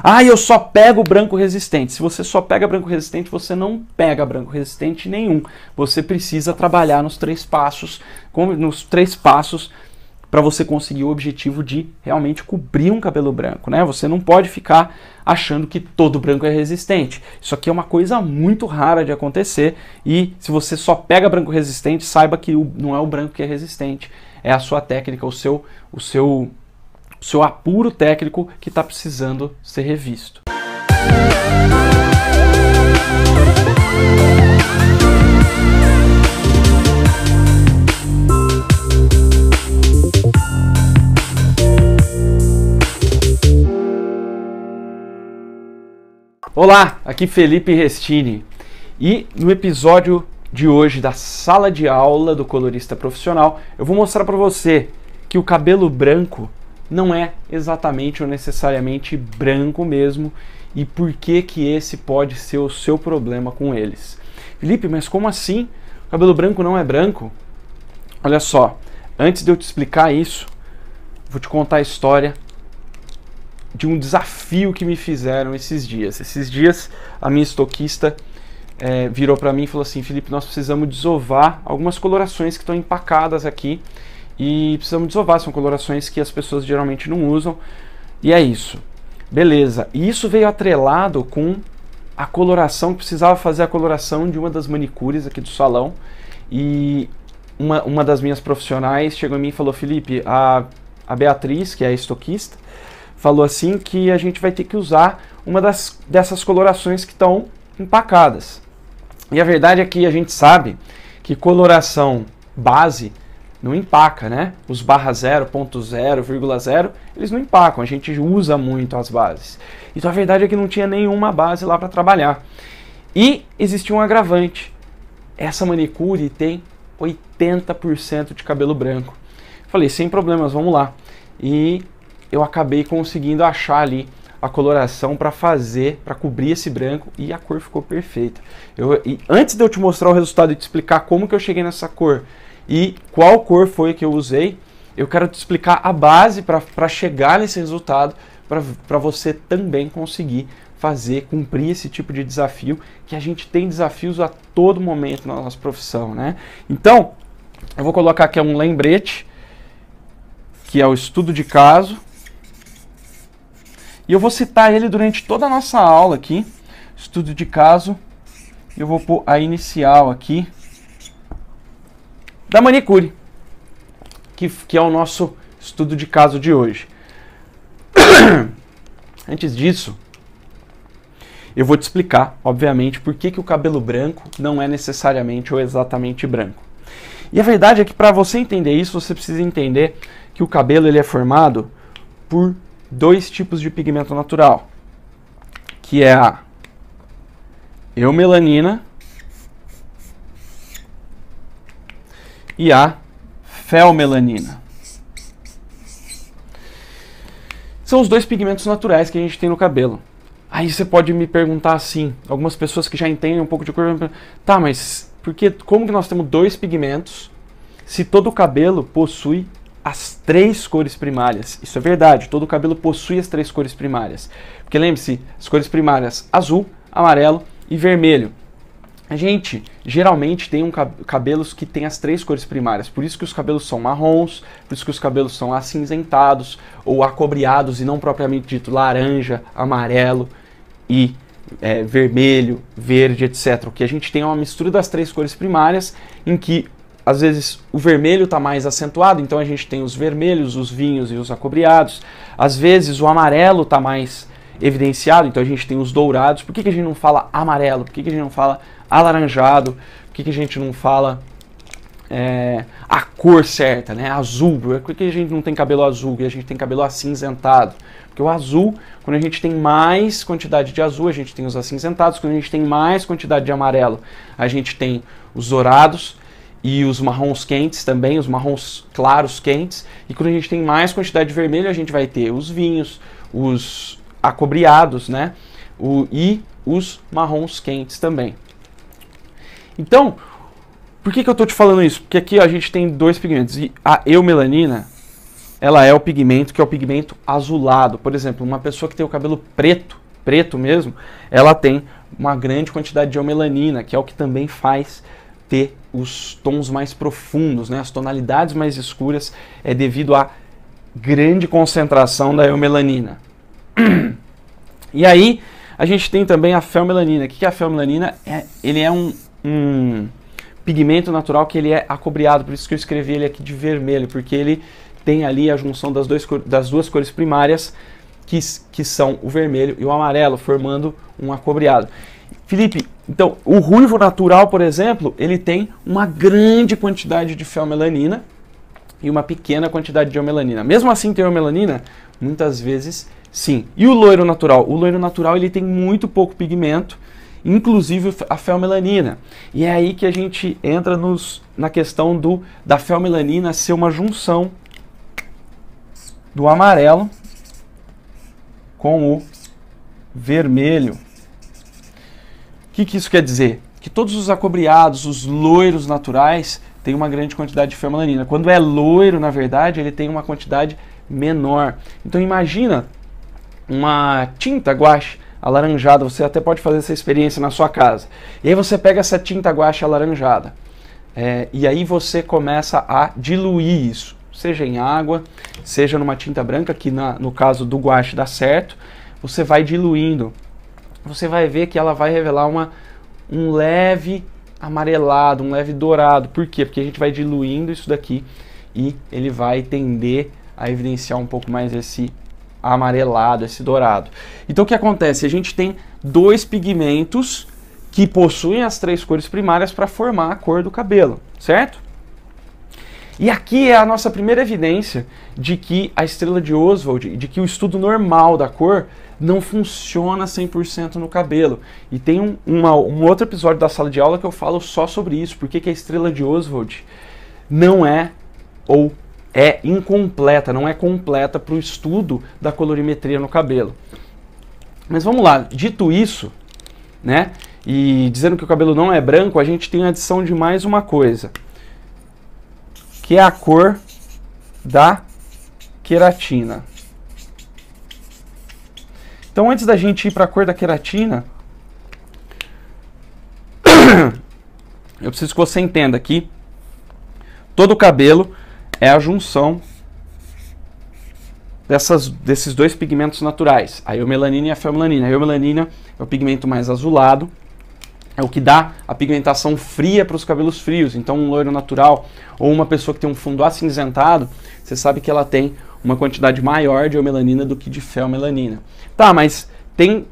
Ah, eu só pego branco resistente. Se você só pega branco resistente, você não pega branco resistente nenhum. Você precisa trabalhar nos 3 passos, para você conseguir o objetivo de realmente cobrir um cabelo branco, né? Você não pode ficar achando que todo branco é resistente. Isso aqui é uma coisa muito rara de acontecer e se você só pega branco resistente, saiba que não é o branco que é resistente, é a sua técnica, o seu apuro técnico que está precisando ser revisto. Olá, aqui Felipe Restini e no episódio de hoje da sala de aula do colorista profissional eu vou mostrar para você que o cabelo branco não é exatamente ou necessariamente branco mesmo e por que que esse pode ser o seu problema com eles. Felipe, mas como assim? O cabelo branco não é branco? Olha só, antes de eu te explicar isso, vou te contar a história de um desafio que me fizeram esses dias. Esses dias a minha estoquista virou para mim e falou assim: Felipe, nós precisamos desovar algumas colorações que estão empacadas aqui e precisamos desovar, são colorações que as pessoas geralmente não usam e é isso. Beleza, e isso veio atrelado com a coloração, que precisava fazer a coloração de uma das manicures aqui do salão e uma das minhas profissionais chegou em mim e falou: Felipe, a Beatriz, que é a estoquista, falou assim que a gente vai ter que usar uma dessas colorações que estão empacadas. E a verdade é que a gente sabe que coloração base não empaca, né? Os barra 0, ponto 0, vírgula 0, eles não empacam, a gente usa muito as bases. Então a verdade é que não tinha nenhuma base lá para trabalhar. E existia um agravante. Essa manicure tem 80% de cabelo branco. Falei, sem problemas, vamos lá. E eu acabei conseguindo achar ali a coloração para cobrir esse branco e a cor ficou perfeita. E antes de eu te mostrar o resultado e te explicar como que eu cheguei nessa cor e qual cor foi que eu usei, eu quero te explicar a base para chegar nesse resultado, para você também conseguir cumprir esse tipo de desafio, que a gente tem desafios a todo momento na nossa profissão, né? Então, eu vou colocar aqui um lembrete, que é o estudo de caso, e eu vou citar ele durante toda a nossa aula aqui, estudo de caso, eu vou pôr a inicial aqui, da manicure, que é o nosso estudo de caso de hoje. Antes disso, eu vou te explicar, obviamente, por que o cabelo branco não é necessariamente ou exatamente branco. E a verdade é que para você entender isso, você precisa entender que o cabelo ele é formado por 2 tipos de pigmento natural, que é a eumelanina e a felmelanina. São os 2 pigmentos naturais que a gente tem no cabelo. Aí você pode me perguntar assim, algumas pessoas que já entendem um pouco de cor, tá, mas como que nós temos 2 pigmentos se todo o cabelo possui as 3 cores primárias? Isso é verdade, todo o cabelo possui as 3 cores primárias. Porque lembre-se, as cores primárias azul, amarelo e vermelho. A gente geralmente tem cabelos que tem as 3 cores primárias, por isso que os cabelos são marrons, por isso que os cabelos são acinzentados ou acobreados e não propriamente dito laranja, amarelo e vermelho, verde, etc. O que a gente tem é uma mistura das 3 cores primárias em que às vezes o vermelho está mais acentuado, então a gente tem os vermelhos, os vinhos e os acobreados. Às vezes o amarelo está mais evidenciado, então a gente tem os dourados. Por que a gente não fala amarelo? Por que a gente não fala alaranjado? Por que a gente não fala a cor certa, né? Azul? Por que a gente não tem cabelo azul e a gente tem cabelo acinzentado? Porque o azul, quando a gente tem mais quantidade de azul, a gente tem os acinzentados. Quando a gente tem mais quantidade de amarelo, a gente tem os dourados e os marrons quentes também, os marrons claros quentes. E quando a gente tem mais quantidade de vermelho, a gente vai ter os vinhos, os acobreados, né? E os marrons quentes também. Então, por que eu estou te falando isso? Porque aqui a gente tem 2 pigmentos. E a eumelanina, ela é o pigmento que é o pigmento azulado. Por exemplo, uma pessoa que tem o cabelo preto mesmo, ela tem uma grande quantidade de eumelanina, que é o que também faz ter os tons mais profundos, né? As tonalidades mais escuras é devido à grande concentração da eumelanina. E aí, a gente tem também a feomelanina. O que é a feomelanina? Ele é um pigmento natural que ele é acobreado, por isso que eu escrevi ele aqui de vermelho, porque ele tem ali a junção das duas cores primárias, que são o vermelho e o amarelo, formando um acobreado. Felipe, então, o ruivo natural, por exemplo, ele tem uma grande quantidade de feomelanina e uma pequena quantidade de eumelanina. Mesmo assim, ter eumelanina, muitas vezes, sim. E o loiro natural? O loiro natural ele tem muito pouco pigmento, inclusive a feomelanina. E é aí que a gente entra na questão da feomelanina ser uma junção do amarelo com o vermelho. O que isso quer dizer? Que todos os acobreados, os loiros naturais, têm uma grande quantidade de feomelanina. Quando é loiro, na verdade, ele tem uma quantidade menor. Então imagina uma tinta guache alaranjada, você até pode fazer essa experiência na sua casa. E aí você pega essa tinta guache alaranjada, e aí você começa a diluir isso, seja em água, seja numa tinta branca, que no caso do guache dá certo, você vai diluindo. Você vai ver que ela vai revelar um leve amarelado, um leve dourado. Por quê? Porque a gente vai diluindo isso daqui e ele vai tender a evidenciar um pouco mais esse amarelado, esse dourado. Então o que acontece? A gente tem dois pigmentos que possuem as três cores primárias para formar a cor do cabelo, certo? E aqui é a nossa primeira evidência de que a estrela de Ostwald, de que o estudo normal da cor não funciona 100% no cabelo. E tem um outro episódio da sala de aula que eu falo só sobre isso, porque que a estrela de Ostwald não é, ou é incompleta, não é completa para o estudo da colorimetria no cabelo. Mas vamos lá, dito isso, né, e dizendo que o cabelo não é branco, a gente tem a adição de mais uma coisa, que é a cor da queratina. Então, antes da gente ir para a cor da queratina, eu preciso que você entenda que todo o cabelo é a junção desses dois pigmentos naturais, a eumelanina e a feomelanina. A eumelanina é o pigmento mais azulado, é o que dá a pigmentação fria para os cabelos frios. Então, um loiro natural ou uma pessoa que tem um fundo acinzentado, você sabe que ela tem uma quantidade maior de eumelanina do que de feomelanina. Tá, mas tem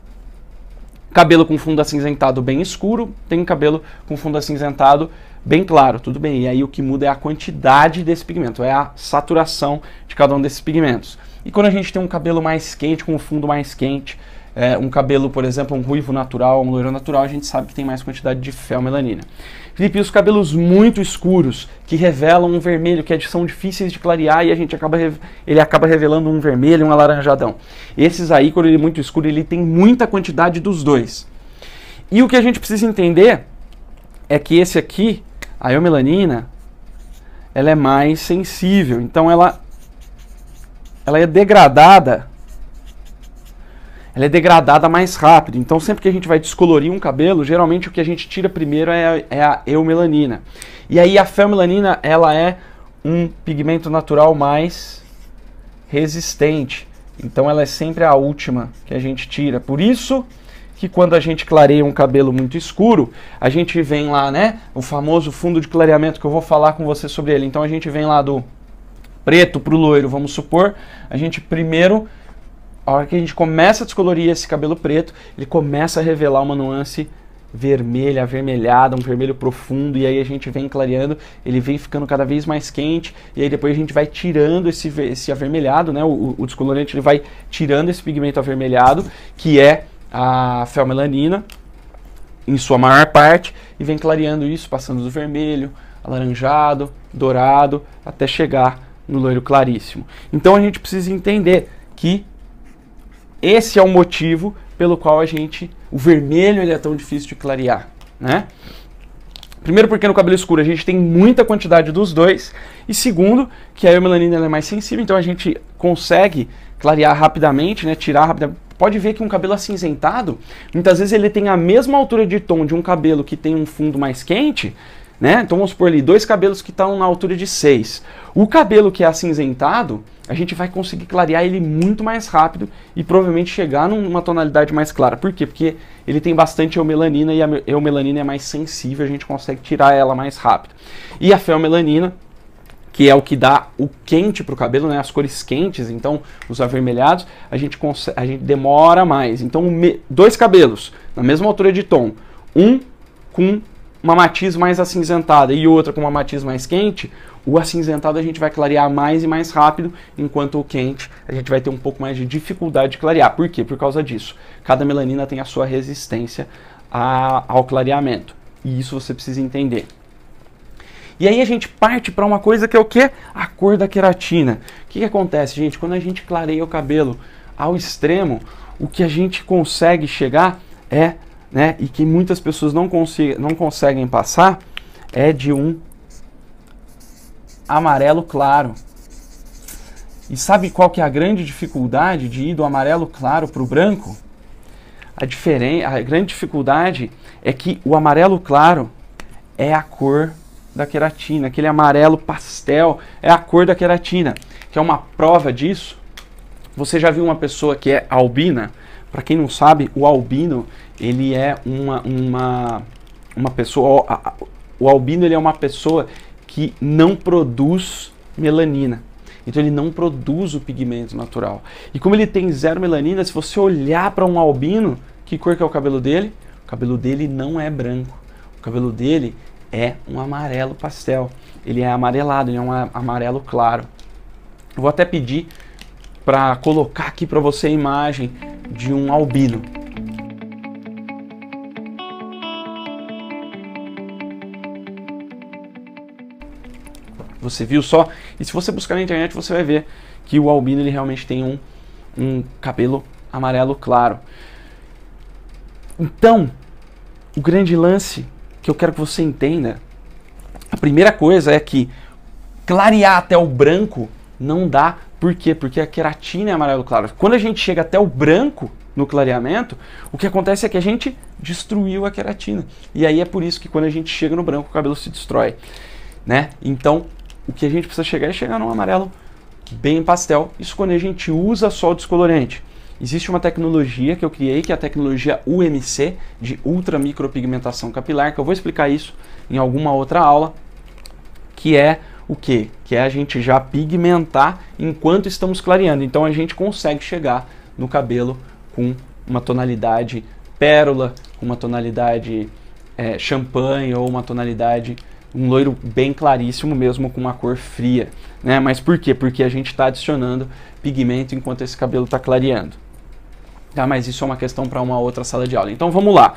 cabelo com fundo acinzentado bem escuro, tem cabelo com fundo acinzentado bem claro, tudo bem. E aí o que muda é a quantidade desse pigmento, é a saturação de cada um desses pigmentos. E quando a gente tem um cabelo mais quente, com um fundo mais quente, um cabelo, por exemplo, um ruivo natural, um loiro natural, a gente sabe que tem mais quantidade de feomelanina. Felipe, os cabelos muito escuros, que revelam um vermelho, que são difíceis de clarear e ele acaba revelando um vermelho, um alaranjadão. Esses aí, quando ele é muito escuro, ele tem muita quantidade dos dois. E o que a gente precisa entender é que esse aqui, a eumelanina, ela é mais sensível, então ela é degradada. Ela é degradada mais rápido. Então, sempre que a gente vai descolorir um cabelo, geralmente o que a gente tira primeiro é a eumelanina. E aí a feomelanina, ela é um pigmento natural mais resistente. Então, ela é sempre a última que a gente tira. Por isso que quando a gente clareia um cabelo muito escuro, a gente vem lá, né, o famoso fundo de clareamento, que eu vou falar com você sobre ele. Então, a gente vem lá do preto para o loiro, vamos supor. A gente primeiro... A hora que a gente começa a descolorir esse cabelo preto, ele começa a revelar uma nuance vermelha, avermelhada, um vermelho profundo, e aí a gente vem clareando, ele vem ficando cada vez mais quente, e aí depois a gente vai tirando esse avermelhado, né? O descolorante ele vai tirando esse pigmento avermelhado, que é a feomelanina, em sua maior parte, e vem clareando isso, passando do vermelho, alaranjado, dourado, até chegar no loiro claríssimo. Então a gente precisa entender que esse é o motivo pelo qual o vermelho ele é tão difícil de clarear, né? Primeiro porque no cabelo escuro a gente tem muita quantidade dos dois, e segundo que a eumelanina ela é mais sensível, então a gente consegue clarear rapidamente, né, tirar rapidamente. Pode ver que um cabelo acinzentado, muitas vezes ele tem a mesma altura de tom de um cabelo que tem um fundo mais quente, né? Então vamos supor ali, dois cabelos que estão na altura de 6. O cabelo que é acinzentado, a gente vai conseguir clarear ele muito mais rápido e provavelmente chegar numa tonalidade mais clara. Por quê? Porque ele tem bastante eumelanina e a eumelanina é mais sensível, a gente consegue tirar ela mais rápido. E a feomelanina, que é o que dá o quente para o cabelo, né? As cores quentes, então os avermelhados, a gente demora mais. Então dois cabelos na mesma altura de tom, um com uma matiz mais acinzentada e outra com uma matiz mais quente, o acinzentado a gente vai clarear mais e mais rápido, enquanto o quente a gente vai ter um pouco mais de dificuldade de clarear. Por quê? Por causa disso. Cada melanina tem a sua resistência ao clareamento. E isso você precisa entender. E aí a gente parte para uma coisa que é o quê? A cor da queratina. O que acontece, gente? Quando a gente clareia o cabelo ao extremo, o que a gente consegue chegar é, né, e que muitas pessoas não conseguem passar, é de um amarelo claro. E sabe qual que é a grande dificuldade de ir do amarelo claro para o branco? A grande dificuldade é que o amarelo claro é a cor da queratina, aquele amarelo pastel é a cor da queratina, que é uma prova disso. Você já viu uma pessoa que é albina? Para quem não sabe, o albino, ele é uma pessoa, o albino ele é uma pessoa que não produz melanina. Então ele não produz o pigmento natural. E como ele tem zero melanina, se você olhar para um albino, que cor que é o cabelo dele? O cabelo dele não é branco. O cabelo dele é um amarelo pastel. Ele é amarelado, ele é um amarelo claro. Eu vou até pedir para colocar aqui para você a imagem de um albino. Você viu só? E se você buscar na internet, você vai ver que o albino ele realmente tem um cabelo amarelo claro. Então, o grande lance que eu quero que você entenda, a primeira coisa é que clarear até o branco não dá. Por quê? Porque a queratina é amarelo claro. Quando a gente chega até o branco no clareamento, o que acontece é que a gente destruiu a queratina. E aí é por isso que quando a gente chega no branco, o cabelo se destrói, né? Então, o que a gente precisa chegar é chegar num amarelo bem pastel. Isso quando a gente usa só o descolorante. Existe uma tecnologia que eu criei, que é a tecnologia UMC, de ultramicropigmentação capilar, que eu vou explicar isso em alguma outra aula, que é o quê? Que é a gente já pigmentar enquanto estamos clareando. Então a gente consegue chegar no cabelo com uma tonalidade pérola, com uma tonalidade champanhe ou uma tonalidade, um loiro bem claríssimo mesmo com uma cor fria, né? Mas por quê? Porque a gente está adicionando pigmento enquanto esse cabelo está clareando. Tá? Mas isso é uma questão para uma outra sala de aula. Então vamos lá.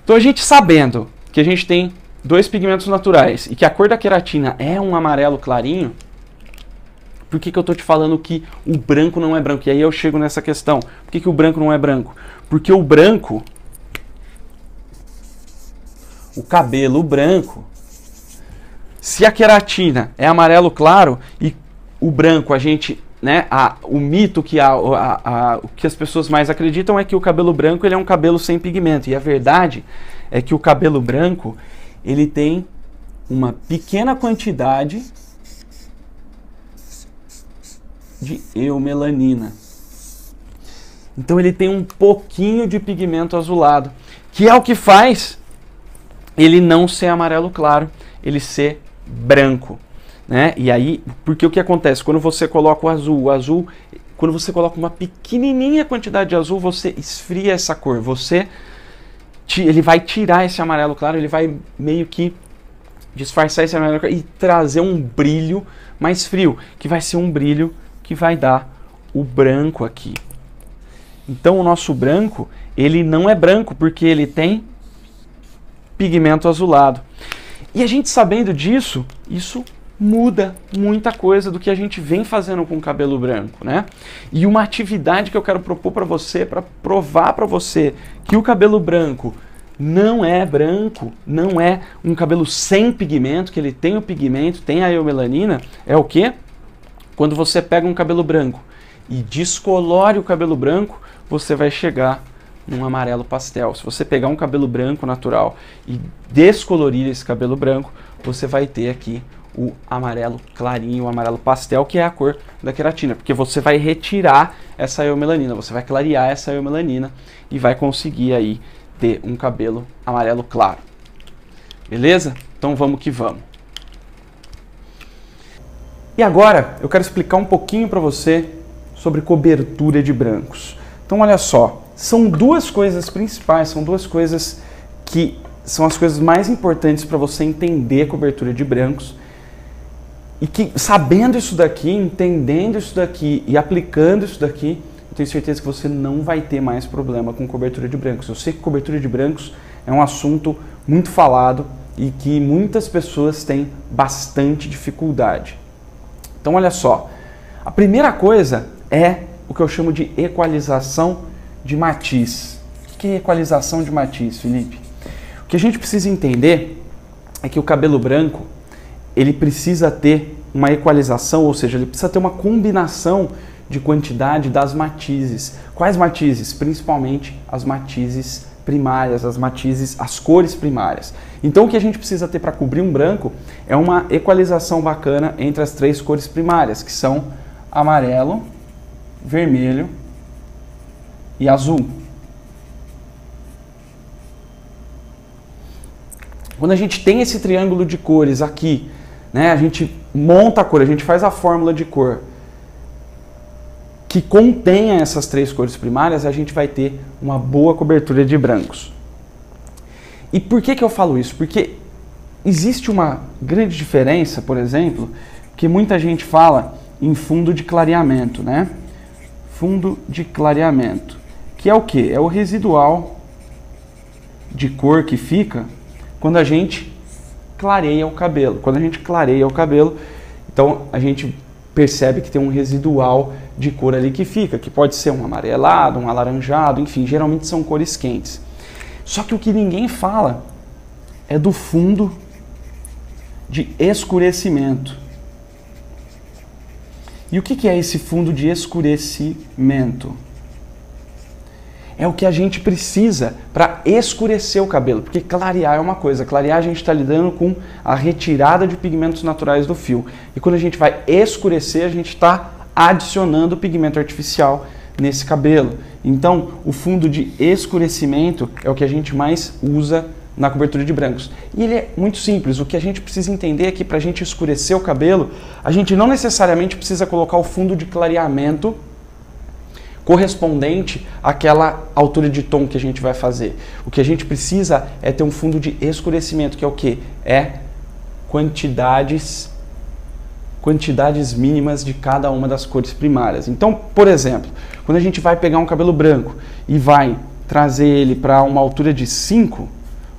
Então a gente sabendo que a gente tem dois pigmentos naturais e que a cor da queratina é um amarelo clarinho, por que eu estou te falando que o branco não é branco? E aí eu chego nessa questão. Por que o branco não é branco? Porque o branco, o cabelo branco, se a queratina é amarelo claro e o branco a gente, né, o mito que o que as pessoas mais acreditam é que o cabelo branco ele é um cabelo sem pigmento. E a verdade é que o cabelo branco ele tem uma pequena quantidade de eumelanina. Então ele tem um pouquinho de pigmento azulado, que é o que faz ele não ser amarelo claro, ele ser branco, né? E aí, porque o que acontece? Quando você coloca o azul, quando você coloca uma pequenininha quantidade de azul, você esfria essa cor, ele vai tirar esse amarelo claro, ele vai meio que disfarçar esse amarelo claro e trazer um brilho mais frio, que vai ser um brilho que vai dar o branco aqui. Então o nosso branco, ele não é branco porque ele tem pigmento azulado. E a gente sabendo disso, isso muda muita coisa do que a gente vem fazendo com o cabelo branco, né? E uma atividade que eu quero propor para você, para provar para você que o cabelo branco não é branco, não é um cabelo sem pigmento, que ele tem o pigmento, tem a eumelanina, é o quê? Quando você pega um cabelo branco e descolore o cabelo branco, você vai chegar num amarelo pastel. Se você pegar um cabelo branco natural e descolorir esse cabelo branco, você vai ter aqui o amarelo clarinho, o amarelo pastel, que é a cor da queratina, porque você vai retirar essa eumelanina, você vai clarear essa eumelanina e vai conseguir aí ter um cabelo amarelo claro. Beleza? Então vamos que vamos. E agora eu quero explicar um pouquinho para você sobre cobertura de brancos. Então olha só, são duas coisas principais, são duas coisas que são as coisas mais importantes para você entender a cobertura de brancos, e que sabendo isso daqui, entendendo isso daqui e aplicando isso daqui, eu tenho certeza que você não vai ter mais problema com cobertura de brancos. Eu sei que cobertura de brancos é um assunto muito falado e que muitas pessoas têm bastante dificuldade. Então olha só, a primeira coisa é o que eu chamo de equalização de matiz. O que é equalização de matiz, Felipe? O que a gente precisa entender é que o cabelo branco, ele precisa ter uma equalização, ou seja, ele precisa ter uma combinação de quantidade das matizes. Quais matizes? Principalmente as matizes primárias, as cores primárias. Então o que a gente precisa ter para cobrir um branco é uma equalização bacana entre as três cores primárias, que são amarelo, vermelho e azul. Quando a gente tem esse triângulo de cores aqui, né, a gente monta a cor, a gente faz a fórmula de cor que contenha essas três cores primárias, a gente vai ter uma boa cobertura de brancos. E por que eu falo isso? Porque existe uma grande diferença, por exemplo, que muita gente fala em fundo de clareamento, né? Fundo de clareamento, que é o quê? É o residual de cor que fica quando a gente clareia o cabelo. Quando a gente clareia o cabelo, então a gente percebe que tem um residual de cor ali que fica, que pode ser um amarelado, um alaranjado, enfim, geralmente são cores quentes. Só que o que ninguém fala é do fundo de escurecimento. E o que é esse fundo de escurecimento? É o que a gente precisa para escurecer o cabelo, porque clarear é uma coisa, clarear a gente está lidando com a retirada de pigmentos naturais do fio. E quando a gente vai escurecer, a gente está adicionando pigmento artificial nesse cabelo. Então, o fundo de escurecimento é o que a gente mais usa na cobertura de brancos. E ele é muito simples, o que a gente precisa entender é que para a gente escurecer o cabelo, a gente não necessariamente precisa colocar o fundo de clareamento correspondente àquela altura de tom que a gente vai fazer. O que a gente precisa é ter um fundo de escurecimento, que é o quê? É quantidades mínimas de cada uma das cores primárias. Então, por exemplo, quando a gente vai pegar um cabelo branco e vai trazer ele para uma altura de 5,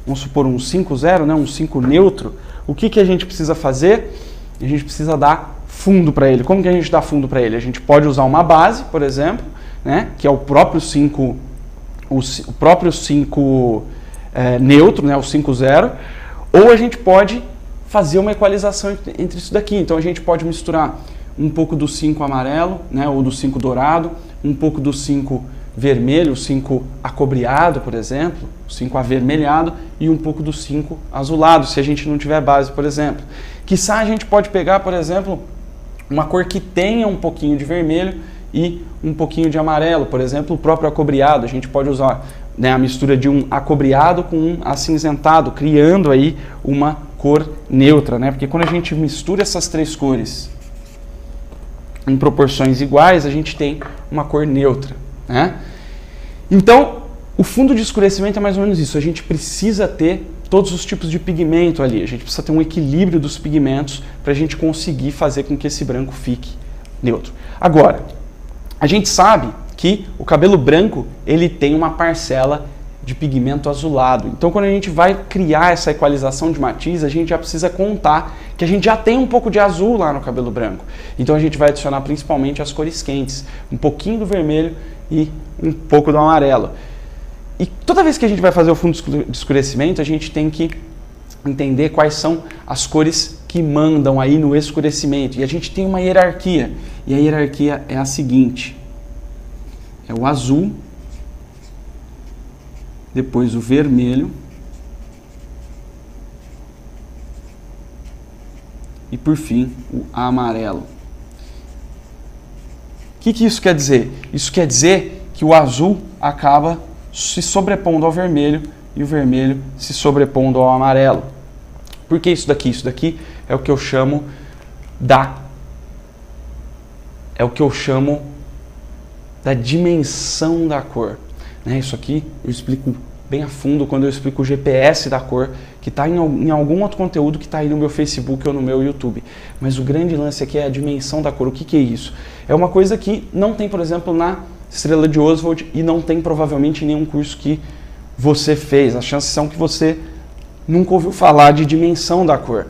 vamos supor um 5,0, né, um 5 neutro, o que a gente precisa fazer? A gente precisa dar fundo para ele. Como que a gente dá fundo para ele? A gente pode usar uma base, por exemplo, né, que é o próprio 5 neutro, né, o 5,0, ou a gente pode fazer uma equalização entre isso daqui. Então a gente pode misturar um pouco do 5 amarelo, né, ou do 5 dourado, um pouco do 5 vermelho, o 5 acobreado, por exemplo, o 5 avermelhado, e um pouco do 5 azulado, se a gente não tiver base, por exemplo. Quiçá a gente pode pegar, por exemplo, uma cor que tenha um pouquinho de vermelho e um pouquinho de amarelo, por exemplo, o próprio acobreado. A gente pode usar, né, a mistura de um acobreado com um acinzentado, criando aí uma cor neutra, né? Porque quando a gente mistura essas três cores em proporções iguais, a gente tem uma cor neutra, né? Então, o fundo de escurecimento é mais ou menos isso. A gente precisa ter todos os tipos de pigmento ali. A gente precisa ter um equilíbrio dos pigmentos para a gente conseguir fazer com que esse branco fique neutro. Agora, a gente sabe que o cabelo branco ele tem uma parcela de pigmento azulado. Então, quando a gente vai criar essa equalização de matiz, a gente já precisa contar que a gente já tem um pouco de azul lá no cabelo branco. Então, a gente vai adicionar principalmente as cores quentes, um pouquinho do vermelho e um pouco do amarelo. E toda vez que a gente vai fazer o fundo de escurecimento, a gente tem que entender quais são as cores que mandam aí no escurecimento. E a gente tem uma hierarquia. E a hierarquia é a seguinte. É o azul, depois o vermelho e por fim o amarelo. O que isso quer dizer? Isso quer dizer que o azul acaba se sobrepondo ao vermelho e o vermelho se sobrepondo ao amarelo. Por que isso daqui? Isso daqui é o que eu chamo da dimensão da cor. Né? Isso aqui eu explico bem a fundo quando eu explico o GPS da cor, que está em algum outro conteúdo que está aí no meu Facebook ou no meu YouTube. Mas o grande lance aqui é a dimensão da cor. O que é isso? É uma coisa que não tem, por exemplo, na Estrela de Oswald e não tem provavelmente em nenhum curso que você fez. As chances são que você nunca ouviu falar de dimensão da cor.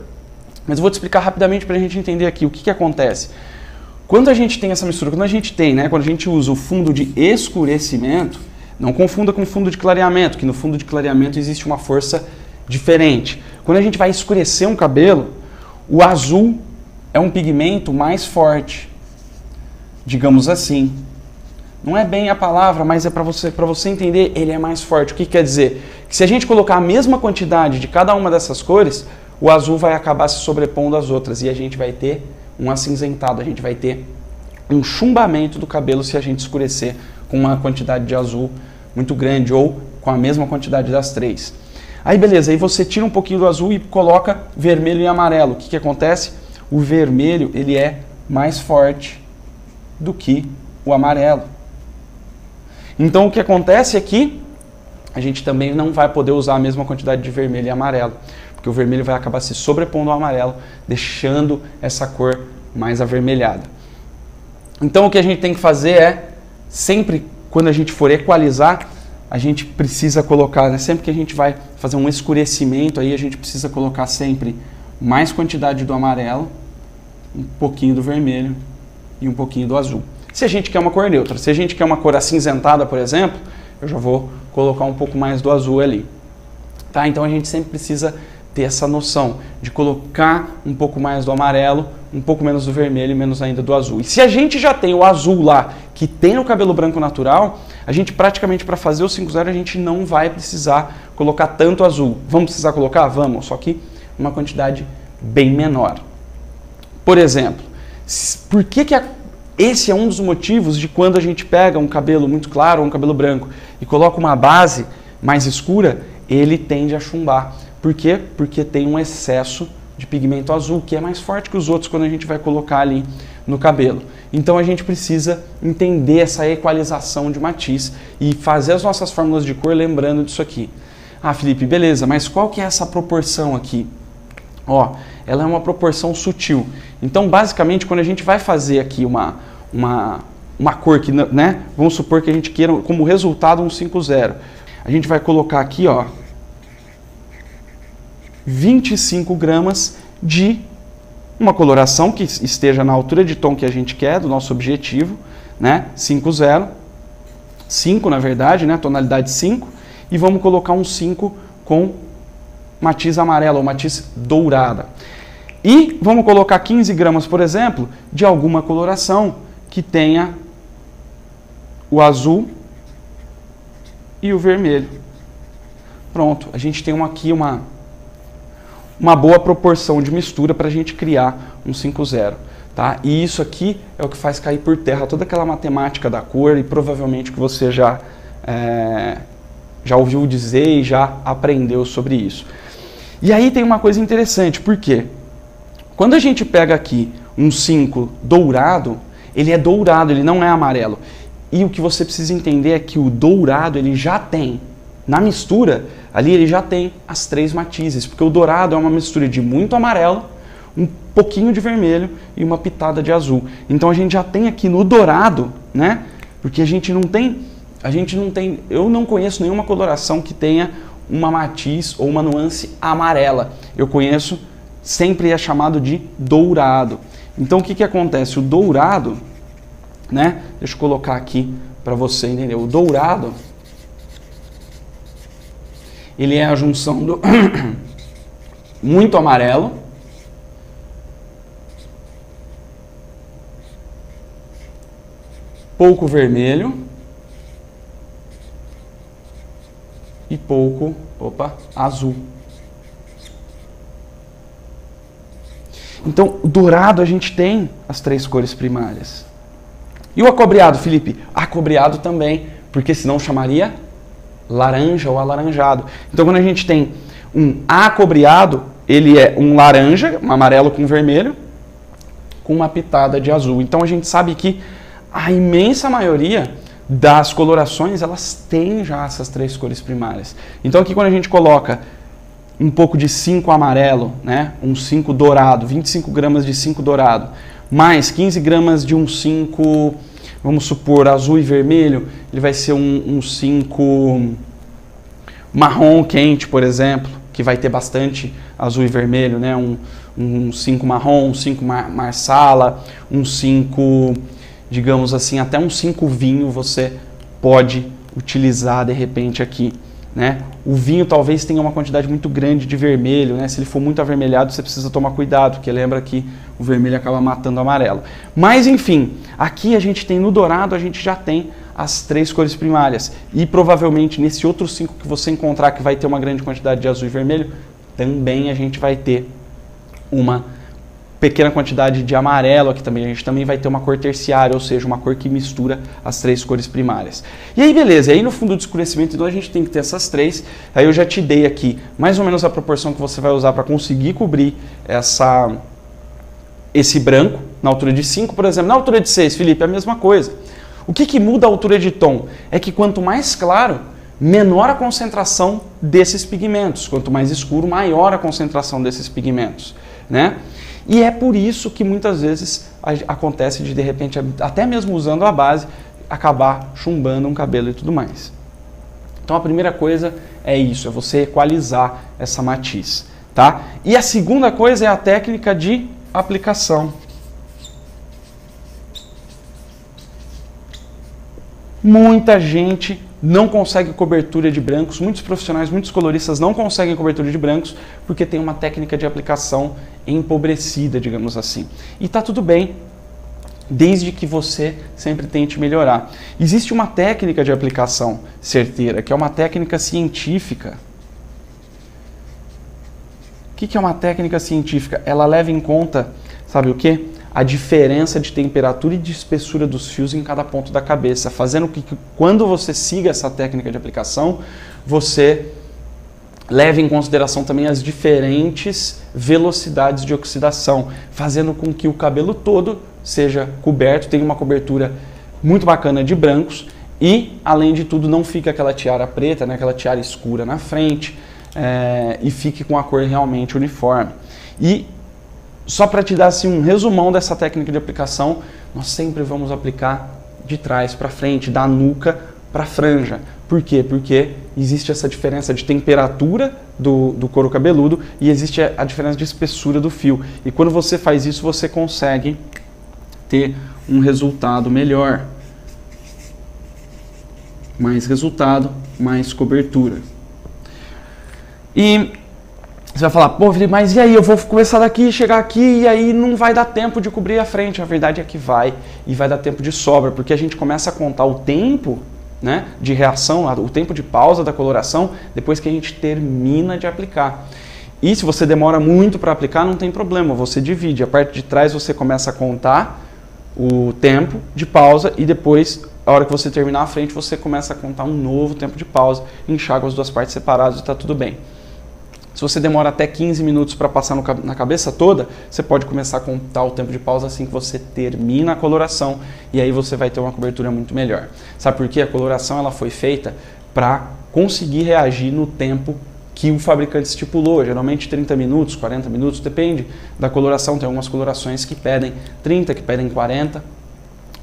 Mas eu vou te explicar rapidamente para a gente entender aqui o que acontece. Quando a gente tem essa mistura, quando a gente usa o fundo de escurecimento, não confunda com o fundo de clareamento, que no fundo de clareamento existe uma força diferente. Quando a gente vai escurecer um cabelo, o azul é um pigmento mais forte, digamos assim. Não é bem a palavra, mas é para você entender, ele é mais forte. O que quer dizer? Que se a gente colocar a mesma quantidade de cada uma dessas cores, o azul vai acabar se sobrepondo às outras e a gente vai ter um acinzentado, a gente vai ter um chumbamento do cabelo se a gente escurecer com uma quantidade de azul muito grande ou com a mesma quantidade das três. Aí beleza, aí você tira um pouquinho do azul e coloca vermelho e amarelo. O que acontece? O vermelho ele é mais forte do que o amarelo. Então o que acontece é que a gente também não vai poder usar a mesma quantidade de vermelho e amarelo, porque o vermelho vai acabar se sobrepondo ao amarelo, deixando essa cor mais avermelhada. Então o que a gente tem que fazer é, sempre quando a gente for equalizar, a gente precisa colocar, né, sempre que a gente vai fazer um escurecimento, aí a gente precisa colocar sempre mais quantidade do amarelo, um pouquinho do vermelho e um pouquinho do azul. Se a gente quer uma cor neutra, se a gente quer uma cor acinzentada, por exemplo, eu já vou colocar um pouco mais do azul ali. Tá? Então a gente sempre precisa ter essa noção de colocar um pouco mais do amarelo, um pouco menos do vermelho e menos ainda do azul. E se a gente já tem o azul lá, que tem no cabelo branco natural, a gente praticamente para fazer o 5-0 a gente não vai precisar colocar tanto azul. Vamos precisar colocar? Vamos, só que uma quantidade bem menor. Por exemplo, por que esse é um dos motivos de quando a gente pega um cabelo muito claro ou um cabelo branco e coloca uma base mais escura, ele tende a chumbar. Por quê? Porque tem um excesso de pigmento azul, que é mais forte que os outros quando a gente vai colocar ali no cabelo. Então a gente precisa entender essa equalização de matiz e fazer as nossas fórmulas de cor lembrando disso aqui. Ah, Felipe, beleza, mas qual que é essa proporção aqui? Ó, ela é uma proporção sutil. Então, basicamente, quando a gente vai fazer aqui uma cor que, né, vamos supor que a gente queira como resultado um 5-0. A gente vai colocar aqui, ó, 25 gramas de uma coloração que esteja na altura de tom que a gente quer, do nosso objetivo, né? 5-0. 5, na verdade, né? Tonalidade 5. E vamos colocar um 5 com matiz amarelo ou matiz dourada. E vamos colocar 15 gramas, por exemplo, de alguma coloração que tenha o azul e o vermelho. Pronto, a gente tem aqui uma boa proporção de mistura para a gente criar um 5-0. Tá? E isso aqui é o que faz cair por terra toda aquela matemática da cor e provavelmente que você já ouviu dizer e já aprendeu sobre isso. E aí tem uma coisa interessante, porque quando a gente pega aqui um 5 dourado, ele é dourado, ele não é amarelo. E o que você precisa entender é que o dourado ele já tem, na mistura, ali ele já tem as 3 matizes, porque o dourado é uma mistura de muito amarelo, um pouquinho de vermelho e uma pitada de azul. Então a gente já tem aqui no dourado, né? Porque eu não conheço nenhuma coloração que tenha uma matiz ou uma nuance amarela. Eu conheço, sempre é chamado de dourado. Então o que acontece? O dourado, né? Deixa eu colocar aqui para você entender. O dourado, ele é a junção do muito amarelo pouco vermelho e pouco, azul. Então, o dourado a gente tem as 3 cores primárias. E o acobreado, Felipe? Acobreado também, porque senão chamaria laranja ou alaranjado. Então, quando a gente tem um acobreado, ele é um laranja, um amarelo com vermelho, com uma pitada de azul. Então, a gente sabe que a imensa maioria das colorações, elas têm já essas 3 cores primárias. Então, aqui quando a gente coloca um pouco de 5 amarelo, né, um 5 dourado, 25 gramas de 5 dourado, mais 15 gramas de um 5, vamos supor, azul e vermelho, ele vai ser um 5 marrom quente, por exemplo, que vai ter bastante azul e vermelho, né, um 5 marrom, um 5 marsala, um 5, digamos assim, até um 5 vinho você pode utilizar de repente aqui, né? O vinho talvez tenha uma quantidade muito grande de vermelho, né? Se ele for muito avermelhado, você precisa tomar cuidado, porque lembra que o vermelho acaba matando o amarelo. Mas enfim, aqui a gente tem no dourado, a gente já tem as 3 cores primárias. E provavelmente nesse outro 5 que você encontrar, que vai ter uma grande quantidade de azul e vermelho, também a gente vai ter uma pequena quantidade de amarelo aqui também. A gente também vai ter uma cor terciária, ou seja, uma cor que mistura as 3 cores primárias. E aí, beleza. E aí no fundo do escurecimento, então a gente tem que ter essas 3. Aí eu já te dei aqui mais ou menos a proporção que você vai usar para conseguir cobrir esse branco na altura de 5, por exemplo. Na altura de 6, Felipe, é a mesma coisa. O que muda a altura de tom? É que quanto mais claro, menor a concentração desses pigmentos. Quanto mais escuro, maior a concentração desses pigmentos, né? E é por isso que muitas vezes acontece de repente, até mesmo usando a base, acabar chumbando um cabelo e tudo mais. Então a primeira coisa é isso, é você equalizar essa matiz, tá? E a segunda coisa é a técnica de aplicação. Muita gente não consegue cobertura de brancos, muitos profissionais, muitos coloristas não conseguem cobertura de brancos porque tem uma técnica de aplicação empobrecida, digamos assim. E tá tudo bem, desde que você sempre tente melhorar. Existe uma técnica de aplicação certeira, que é uma técnica científica. O que é uma técnica científica? Ela leva em conta, sabe o quê? A diferença de temperatura e de espessura dos fios em cada ponto da cabeça, fazendo com que quando você siga essa técnica de aplicação, você leve em consideração também as diferentes velocidades de oxidação, fazendo com que o cabelo todo seja coberto, tenha uma cobertura muito bacana de brancos e, além de tudo, não fique aquela tiara preta, né, aquela tiara escura na frente, e fique com a cor realmente uniforme. E só para te dar assim, um resumão dessa técnica de aplicação, nós sempre vamos aplicar de trás para frente, da nuca para a franja. Por quê? Porque existe essa diferença de temperatura do couro cabeludo e existe a diferença de espessura do fio. E quando você faz isso, você consegue ter um resultado melhor. Mais resultado, mais cobertura. E você vai falar, pô, Felipe, mas e aí? Eu vou começar daqui, chegar aqui e aí não vai dar tempo de cobrir a frente. A verdade é que vai, e vai dar tempo de sobra, porque a gente começa a contar o tempo, né, de reação, o tempo de pausa da coloração, depois que a gente termina de aplicar. E se você demora muito para aplicar, não tem problema, você divide. A parte de trás você começa a contar o tempo de pausa e depois, a hora que você terminar a frente, você começa a contar um novo tempo de pausa, enxágua as duas partes separadas e está tudo bem. Se você demora até 15 minutos para passar na cabeça toda, você pode começar a contar o tempo de pausa assim que você termina a coloração e aí você vai ter uma cobertura muito melhor. Sabe por quê? A coloração ela foi feita para conseguir reagir no tempo que o fabricante estipulou, geralmente 30 minutos, 40 minutos, depende da coloração. Tem algumas colorações que pedem 30, que pedem 40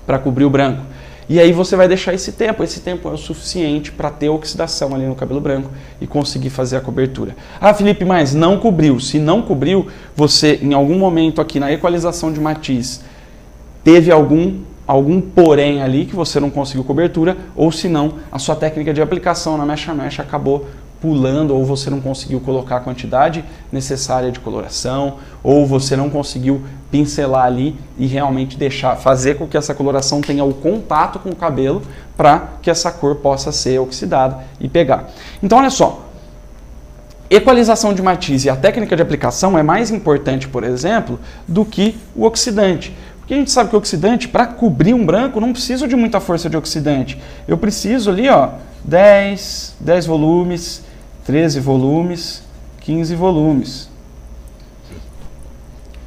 para cobrir o branco. E aí você vai deixar esse tempo é o suficiente para ter oxidação ali no cabelo branco e conseguir fazer a cobertura. Ah, Felipe, mas não cobriu. Se não cobriu, você em algum momento aqui na equalização de matiz teve algum porém ali que você não conseguiu cobertura, ou se não, a sua técnica de aplicação na mecha-mecha acabou pulando, ou você não conseguiu colocar a quantidade necessária de coloração, ou você não conseguiu pincelar ali e realmente fazer com que essa coloração tenha o contato com o cabelo para que essa cor possa ser oxidada e pegar. Então olha só, equalização de matiz e a técnica de aplicação é mais importante, por exemplo, do que o oxidante. Porque a gente sabe que o oxidante, para cobrir um branco, não preciso de muita força de oxidante. Eu preciso ali, ó, 10 volumes, 13 volumes, 15 volumes.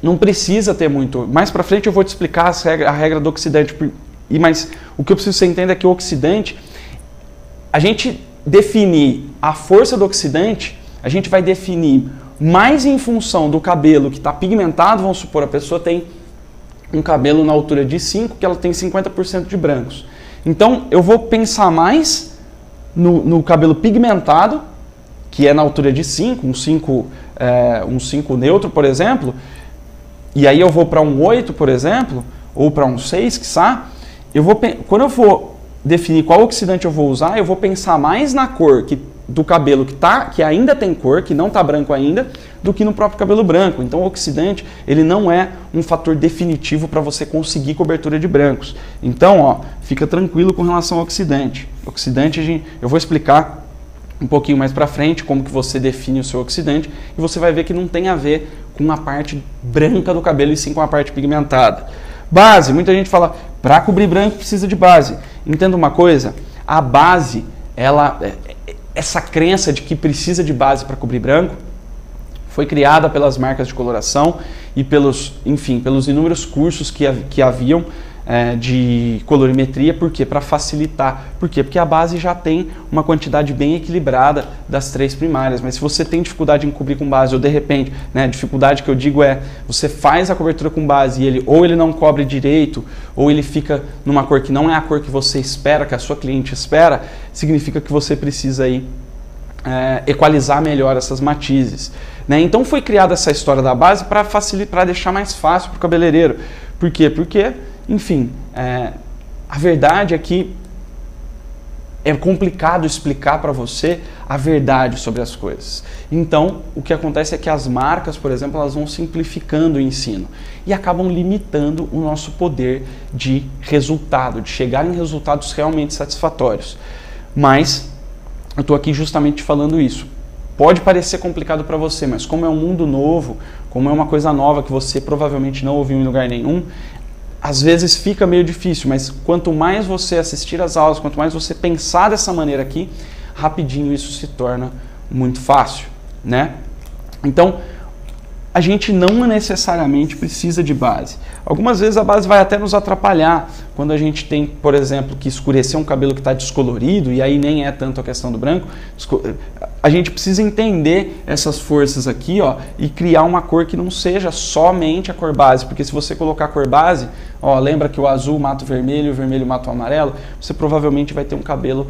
Não precisa ter muito. Mais para frente eu vou te explicar a regra do oxidante. Mas o que eu preciso que você entenda é que o oxidante, a gente definir a força do oxidante, a gente vai definir mais em função do cabelo que está pigmentado. Vamos supor, a pessoa tem um cabelo na altura de 5, que ela tem 50% de brancos. Então eu vou pensar mais no cabelo pigmentado, que é na altura de 5, um 5 neutro, por exemplo, e aí eu vou para um 8, por exemplo, ou para um 6, quiçá. Quando eu for definir qual oxidante eu vou usar, eu vou pensar mais na cor do cabelo que ainda tem cor, que não está branco ainda, do que no próprio cabelo branco. Então o oxidante, ele não é um fator definitivo para você conseguir cobertura de brancos. Então, ó, fica tranquilo com relação ao oxidante. Oxidante, eu vou explicar um pouquinho mais para frente como que você define o seu oxidante, e você vai ver que não tem a ver com a parte branca do cabelo, e sim com a parte pigmentada. Base, muita gente fala, para cobrir branco precisa de base. Entenda uma coisa, a base, essa crença de que precisa de base para cobrir branco, foi criada pelas marcas de coloração e pelos inúmeros cursos que haviam de colorimetria. Por quê? Para facilitar. Por quê? Porque a base já tem uma quantidade bem equilibrada das 3 primárias. Mas se você tem dificuldade em cobrir com base, ou de repente, dificuldade que eu digo é, você faz a cobertura com base e ou ele não cobre direito, ou ele fica numa cor que não é a cor que você espera, que a sua cliente espera, significa que você precisa aí equalizar melhor essas matizes. Então foi criada essa história da base para facilitar, para deixar mais fácil para o cabeleireiro. Por quê? Porque, enfim, a verdade é que é complicado explicar para você a verdade sobre as coisas. Então, o que acontece é que as marcas, por exemplo, elas vão simplificando o ensino e acabam limitando o nosso poder de resultado, de chegar em resultados realmente satisfatórios. Mas eu estou aqui justamente falando isso. Pode parecer complicado para você, mas como é um mundo novo, como é uma coisa nova que você provavelmente não ouviu em lugar nenhum, às vezes fica meio difícil, mas quanto mais você assistir às aulas, quanto mais você pensar dessa maneira aqui, rapidinho isso se torna muito fácil, né? Então, a gente não necessariamente precisa de base. Algumas vezes a base vai até nos atrapalhar quando a gente tem, por exemplo, que escurecer um cabelo que está descolorido, e aí nem é tanto a questão do branco. A gente precisa entender essas forças aqui, ó, e criar uma cor que não seja somente a cor base, porque se você colocar a cor base, ó, lembra que o azul mata o vermelho mata o amarelo, você provavelmente vai ter um cabelo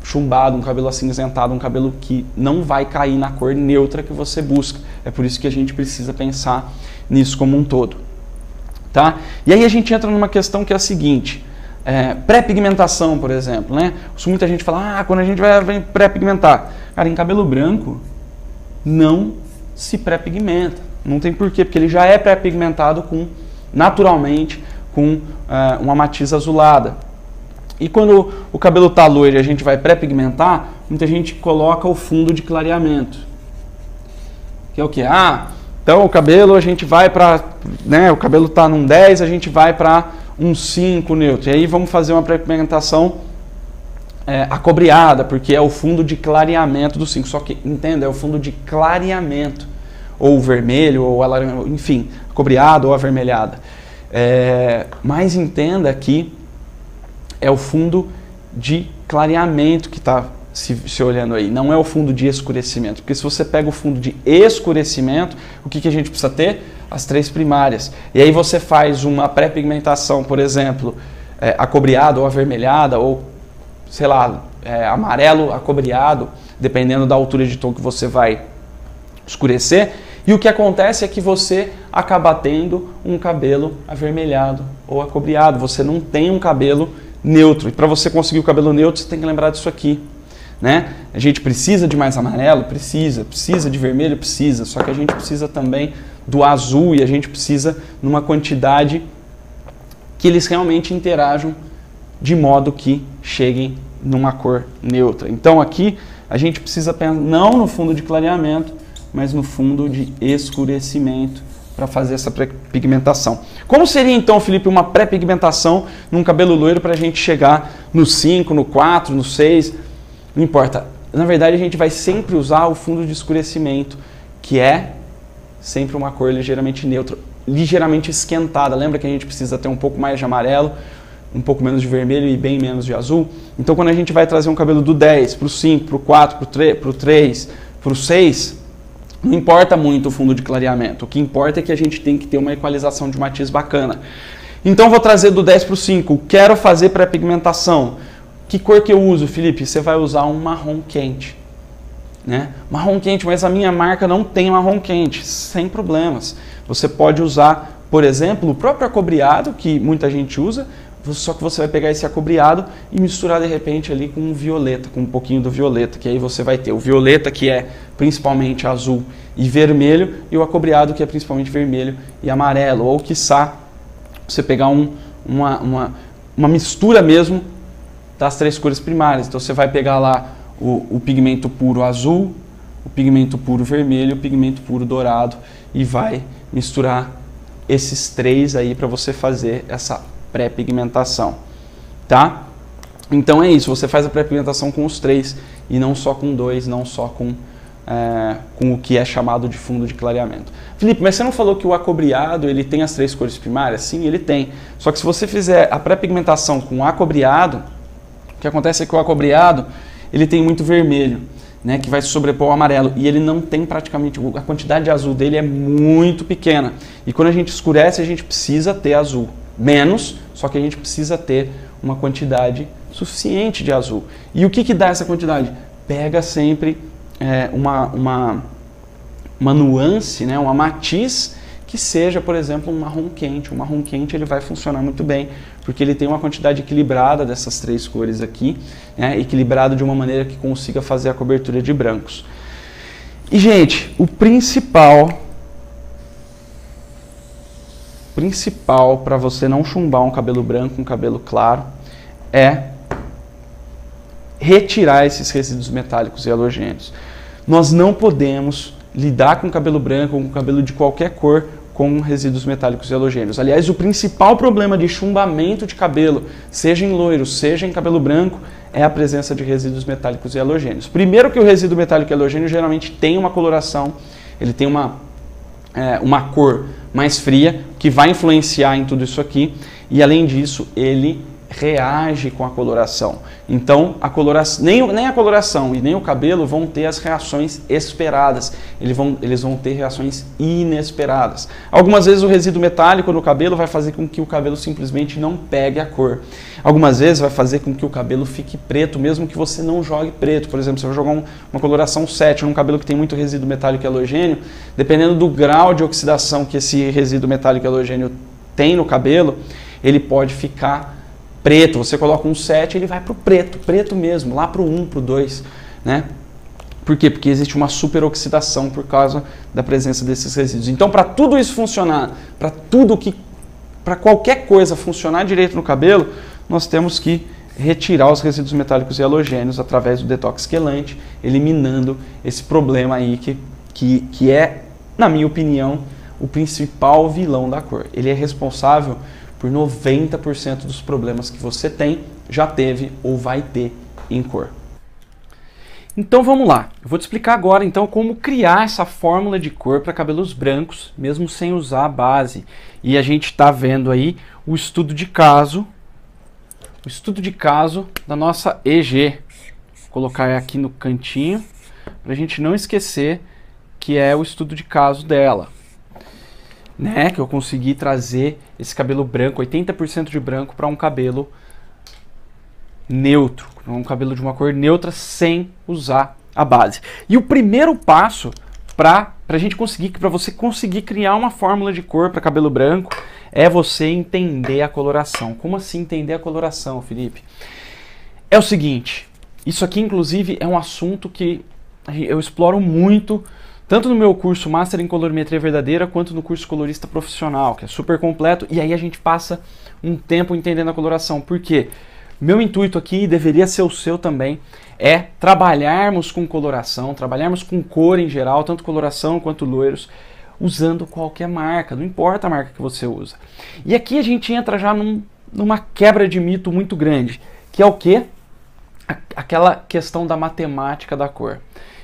chumbado, um cabelo acinzentado, um cabelo que não vai cair na cor neutra que você busca. É por isso que a gente precisa pensar nisso como um todo. Tá? E aí a gente entra numa questão que é a seguinte, pré-pigmentação, por exemplo, né? Muita gente fala, quando a gente vai pré-pigmentar. Cara, em cabelo branco, não se pré-pigmenta. Não tem porquê, porque ele já é pré-pigmentado naturalmente com uma matiz azulada. E quando o cabelo está loiro e a gente vai pré-pigmentar, muita gente coloca o fundo de clareamento. Que é o quê? Então o cabelo a gente vai para, o cabelo está num 10, a gente vai para um 5 neutro. E aí vamos fazer uma pré-pigmentação acobreada, porque é o fundo de clareamento do 5. Só que, entenda, é o fundo de clareamento. Ou vermelho, ou enfim, acobreado ou avermelhada. Mas entenda que é o fundo de clareamento que está se olhando aí, não é o fundo de escurecimento. Porque se você pega o fundo de escurecimento, o que a gente precisa ter? As 3 primárias. E aí você faz uma pré-pigmentação, por exemplo, acobreado ou avermelhada, ou, sei lá, amarelo acobreado, dependendo da altura de tom que você vai escurecer. E o que acontece é que você acaba tendo um cabelo avermelhado ou acobreado. Você não tem um cabelo neutro. E para você conseguir o cabelo neutro, você tem que lembrar disso aqui. né? A gente precisa de mais amarelo? Precisa de vermelho? Precisa, só que a gente precisa também do azul e a gente precisa numa quantidade que eles realmente interajam de modo que cheguem numa cor neutra. Então aqui a gente precisa pensar não no fundo de clareamento, mas no fundo de escurecimento para fazer essa pré-pigmentação. Como seria então, Felipe, uma pré-pigmentação num cabelo loiro para a gente chegar no 5, no 4, no 6? Não importa. Na verdade a gente vai sempre usar o fundo de escurecimento, que é sempre uma cor ligeiramente neutra, ligeiramente esquentada. Lembra que a gente precisa ter um pouco mais de amarelo, um pouco menos de vermelho e bem menos de azul? Então quando a gente vai trazer um cabelo do 10 para o 5, para o 4, para o 3, para o 6, não importa muito o fundo de clareamento. O que importa é que a gente tem que ter uma equalização de matiz bacana. Então vou trazer do 10 para o 5, quero fazer pré-pigmentação. Que cor que eu uso, Felipe? Você vai usar um marrom quente, né? Marrom quente, mas a minha marca não tem marrom quente, sem problemas. Você pode usar, por exemplo, o próprio acobreado, que muita gente usa, só que você vai pegar esse acobreado e misturar de repente ali com um violeta, com um pouquinho do violeta, que aí você vai ter o violeta, que é principalmente azul e vermelho, e o acobreado, que é principalmente vermelho e amarelo, ou quiçá você pegar uma mistura mesmo das três cores primárias. Então você vai pegar lá o pigmento puro azul, o pigmento puro vermelho, o pigmento puro dourado e vai misturar esses três aí para você fazer essa pré-pigmentação, tá? Então é isso, você faz a pré-pigmentação com os três e não só com dois, não só com o que é chamado de fundo de clareamento. Felipe, mas você não falou que o acobreado ele tem as três cores primárias? Sim, ele tem. Só que se você fizer a pré-pigmentação com o acobreado, o que acontece é que o acobreado ele tem muito vermelho, né, que vai se sobrepor ao amarelo, e ele não tem praticamente, a quantidade de azul dele é muito pequena. E quando a gente escurece, a gente precisa ter azul. Menos, só que a gente precisa ter uma quantidade suficiente de azul. E o que dá essa quantidade? Pega sempre uma nuance, né, uma matiz que seja, por exemplo, um marrom quente. O marrom quente ele vai funcionar muito bem, porque ele tem uma quantidade equilibrada dessas três cores aqui, né, equilibrado de uma maneira que consiga fazer a cobertura de brancos. E, gente, o principal para você não chumbar um cabelo branco, um cabelo claro, é retirar esses resíduos metálicos e halogênios. Nós não podemos lidar com cabelo branco ou com cabelo de qualquer cor com resíduos metálicos e halogênios. Aliás, o principal problema de chumbamento de cabelo, seja em loiro, seja em cabelo branco, é a presença de resíduos metálicos e halogênios. Primeiro que o resíduo metálico e halogênio geralmente tem uma coloração, ele tem uma cor mais fria, que vai influenciar em tudo isso aqui, e além disso, ele reage com a coloração. Então, nem a coloração e nem o cabelo vão ter as reações esperadas, eles vão ter reações inesperadas. Algumas vezes o resíduo metálico no cabelo vai fazer com que o cabelo simplesmente não pegue a cor. Algumas vezes vai fazer com que o cabelo fique preto, mesmo que você não jogue preto. Por exemplo, se você jogar uma coloração 7 num cabelo que tem muito resíduo metálico e halogênio, dependendo do grau de oxidação que esse resíduo metálico e halogênio tem no cabelo, ele pode ficar preto. Você coloca um 7, ele vai para o preto mesmo, lá para o 1, para o 2, né? Por quê? Porque existe uma superoxidação por causa da presença desses resíduos. Então, para tudo isso funcionar, para qualquer coisa funcionar direito no cabelo, nós temos que retirar os resíduos metálicos e halogênios através do detox quelante, eliminando esse problema aí que é, na minha opinião, o principal vilão da cor. Ele é responsável por 90% dos problemas que você tem, já teve ou vai ter em cor. Então vamos lá, eu vou te explicar agora então como criar essa fórmula de cor para cabelos brancos, mesmo sem usar a base. E a gente está vendo aí o estudo de caso da nossa EG. Vou colocar aqui no cantinho, para a gente não esquecer que é o estudo de caso dela. Né, que eu consegui trazer esse cabelo branco, 80% de branco, para um cabelo neutro, um cabelo de uma cor neutra sem usar a base. E o primeiro passo para você conseguir criar uma fórmula de cor para cabelo branco é você entender a coloração. Como assim entender a coloração, Felipe? É o seguinte, Isso aqui, inclusive, é um assunto que eu exploro muito, tanto no meu curso Master em Colorimetria Verdadeira, quanto no curso Colorista Profissional, que é super completo, e aí a gente passa um tempo entendendo a coloração. Por quê? Meu intuito aqui, deveria ser o seu também, é trabalharmos com coloração, trabalharmos com cor em geral, tanto coloração quanto loiros, usando qualquer marca, não importa a marca que você usa. E aqui a gente entra já numa quebra de mito muito grande, que é o quê? Aquela questão da matemática da cor.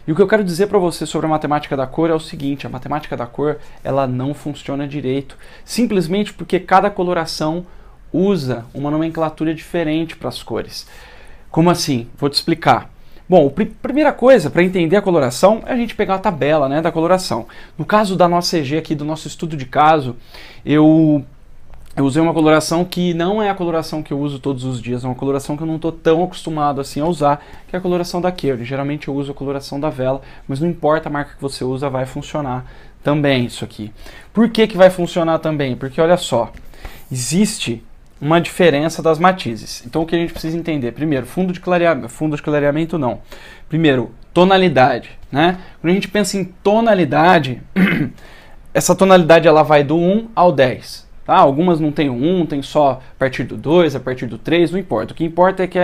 E o que eu quero dizer para você sobre a matemática da cor é o seguinte: a matemática da cor, ela não funciona direito, simplesmente porque cada coloração usa uma nomenclatura diferente para as cores. Como assim? Vou te explicar. Bom, a primeira coisa para entender a coloração é a gente pegar a tabela, né, da coloração. No caso da nossa EG aqui, do nosso estudo de caso, eu usei uma coloração que não é a coloração que eu uso todos os dias, é uma coloração que eu não estou tão acostumado assim a usar, que é a coloração da Keone. Geralmente eu uso a coloração da vela, mas não importa a marca que você usa, vai funcionar também isso aqui. Por que vai funcionar também? Porque olha só, existe uma diferença das matizes. Então o que a gente precisa entender? Primeiro, fundo de clareamento não. Primeiro, tonalidade, né? Quando a gente pensa em tonalidade, essa tonalidade ela vai do 1 ao 10. Tá? Algumas não tem o 1, tem só a partir do 2, a partir do 3, não importa. O que importa é que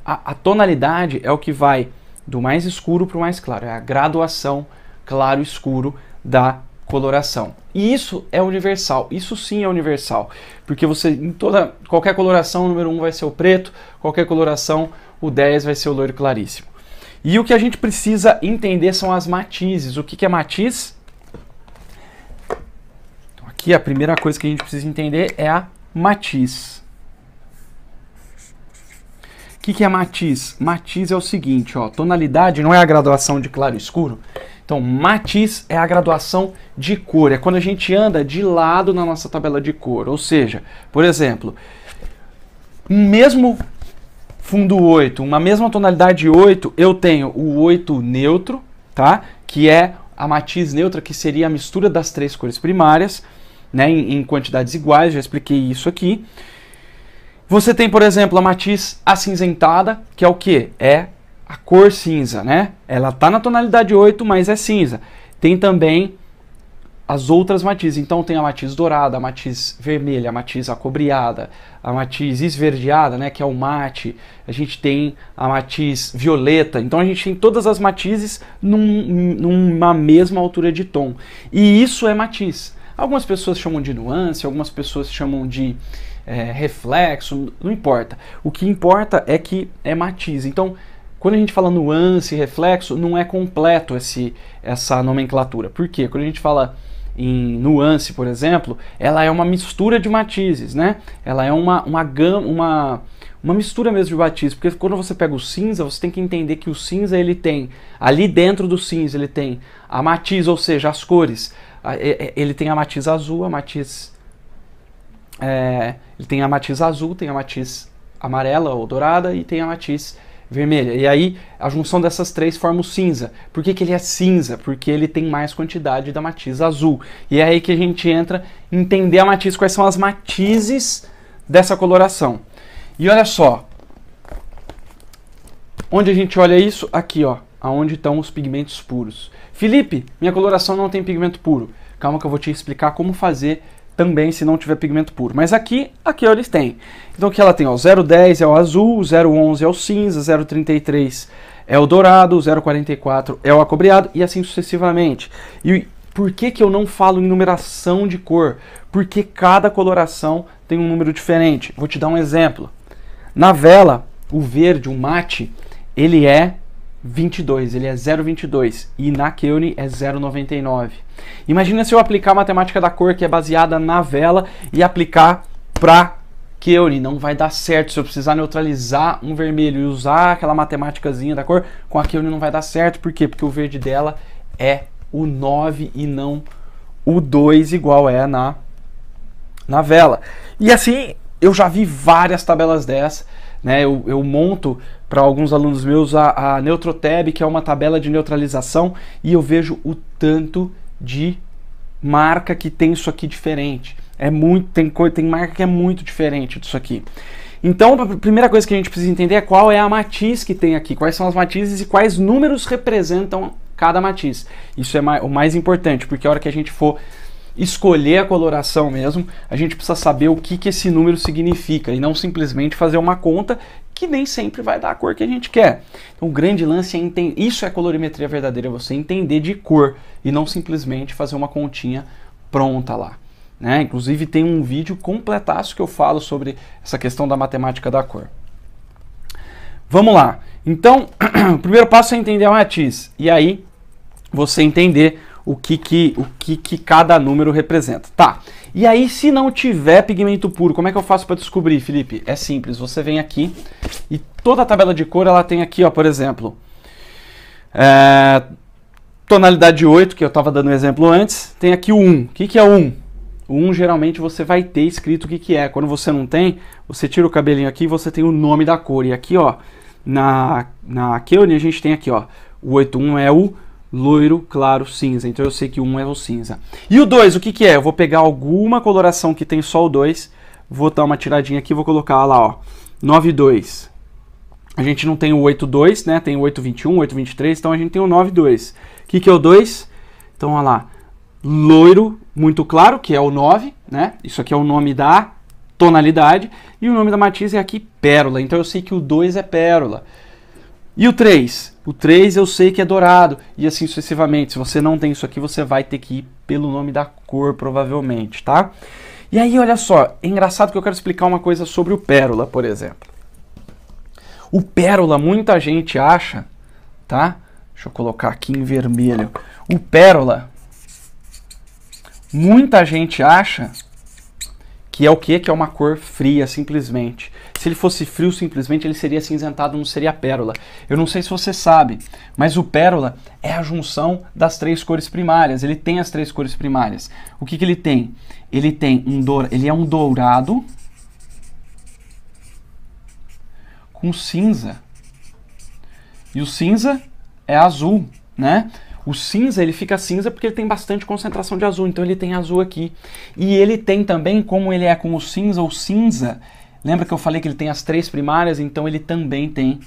a tonalidade é o que vai do mais escuro para o mais claro. É a graduação claro-escuro da coloração. E isso é universal, isso sim é universal, porque você em qualquer coloração o número 1 vai ser o preto, qualquer coloração o 10 vai ser o loiro claríssimo. E o que a gente precisa entender são as matizes. O que é matiz? Então, aqui a primeira coisa que a gente precisa entender é a matiz. O que é matiz? Matiz é o seguinte, ó, tonalidade não é a graduação de claro e escuro. Então, matiz é a graduação de cor, é quando a gente anda de lado na nossa tabela de cor. Ou seja, por exemplo, um mesmo fundo 8, uma mesma tonalidade 8, eu tenho o 8 neutro, tá? Que é a matiz neutra, que seria a mistura das três cores primárias, né? Em quantidades iguais, já expliquei isso aqui. Você tem, por exemplo, a matiz acinzentada, que é o quê? É a cor cinza, né? Ela tá na tonalidade 8, mas é cinza. Tem também as outras matizes. Então tem a matiz dourada, a matiz vermelha, a matiz acobreada, a matiz esverdeada, né, que é o mate. A gente tem a matiz violeta. Então a gente tem todas as matizes numa mesma altura de tom. E isso é matiz. Algumas pessoas chamam de nuance, algumas pessoas chamam de reflexo, não importa. O que importa é que é matiz. Então, quando a gente fala nuance, reflexo, não é completo essa nomenclatura. Por quê? Quando a gente fala em nuance, por exemplo, ela é uma mistura de matizes, né? Ela é uma mistura mesmo de matizes, porque quando você pega o cinza, você tem que entender que o cinza, ele tem, ali dentro do cinza, ele tem a matiz, ou seja, as cores. Ele tem a matiz azul, ele tem a matiz azul, tem a matiz amarela ou dourada e tem a matiz vermelha. E aí a junção dessas três forma o cinza. Por que ele é cinza? Porque ele tem mais quantidade da matiz azul. E é aí que a gente entra em entender a matiz, quais são as matizes dessa coloração. E olha só, onde a gente olha isso? Aqui, ó, aonde estão os pigmentos puros. Felipe, minha coloração não tem pigmento puro. Calma que eu vou te explicar como fazer também se não tiver pigmento puro. Mas aqui eles têm. Então aqui ela tem, ó, 0,10 é o azul, 0,11 é o cinza, 0,33 é o dourado, 0,44 é o acobreado e assim sucessivamente. E por que eu não falo em numeração de cor? Porque cada coloração tem um número diferente. Vou te dar um exemplo. Na vela, o verde, o mate, ele é 22, ele é 0,22 e na Keone é 0,99. Imagina se eu aplicar a matemática da cor, que é baseada na vela, e aplicar para Keone. Não vai dar certo. Se eu precisar neutralizar um vermelho e usar aquela matemáticazinha da cor, com a Keone não vai dar certo. Por quê? Porque o verde dela é o 9 e não o 2, igual é na vela. E assim, eu já vi várias tabelas dessa, né? Eu monto para alguns alunos meus a Neutrotab, que é uma tabela de neutralização, e eu vejo o tanto de marca que tem isso aqui diferente. Tem marca que é muito diferente disso aqui. Então, a primeira coisa que a gente precisa entender é qual é a matiz que tem aqui, quais são as matizes e quais números representam cada matiz. Isso é o mais importante, porque a hora que a gente for escolher a coloração mesmo, a gente precisa saber o que esse número significa e não simplesmente fazer uma conta que nem sempre vai dar a cor que a gente quer. Então o grande lance é entender, isso é colorimetria verdadeira, você entender de cor e não simplesmente fazer uma continha pronta lá. Né? Inclusive tem um vídeo completaço que eu falo sobre essa questão da matemática da cor. Vamos lá. Então, o primeiro passo é entender a matiz. E aí, você entender o que cada número representa. Tá. E aí, se não tiver pigmento puro, como é que eu faço para descobrir, Felipe? É simples. Você vem aqui e toda a tabela de cor, ela tem aqui, ó, por exemplo, tonalidade 8, que eu estava dando um exemplo antes. Tem aqui o 1. O que é o 1? O 1 geralmente você vai ter escrito o que é. Quando você não tem, você tira o cabelinho aqui e você tem o nome da cor. E aqui, ó, na Keone a gente tem aqui, ó, o 81 é o loiro claro cinza. Então eu sei que o 1 é o cinza. E o 2, o que é? Eu vou pegar alguma coloração que tem só o 2, vou dar uma tiradinha aqui e vou colocar lá, ó, 92. A gente não tem o 82, né? Tem o 821, 823, então a gente tem o 92. O que é o 2? Então, olha lá. Loiro muito claro, que é o 9, né? Isso aqui é o nome da tonalidade. E o nome da matiz é aqui pérola. Então eu sei que o 2 é pérola. E o 3? O 3 eu sei que é dourado. E assim sucessivamente. Se você não tem isso aqui, você vai ter que ir pelo nome da cor, provavelmente, tá? E aí, olha só. É engraçado que eu quero explicar uma coisa sobre o pérola, por exemplo. O pérola, muita gente acha, tá? Deixa eu colocar aqui em vermelho. O pérola... Muita gente acha que é o quê? Que é uma cor fria, simplesmente. Se ele fosse frio, simplesmente, ele seria acinzentado, não seria pérola. Eu não sei se você sabe, mas o pérola é a junção das 3 cores primárias. Ele tem as 3 cores primárias. O que ele tem? Ele tem ele é um dourado com cinza. E o cinza é azul, né? O cinza, ele fica cinza porque ele tem bastante concentração de azul, então ele tem azul aqui. E ele tem também, como ele é com o cinza, lembra que eu falei que ele tem as 3 primárias, então ele também tem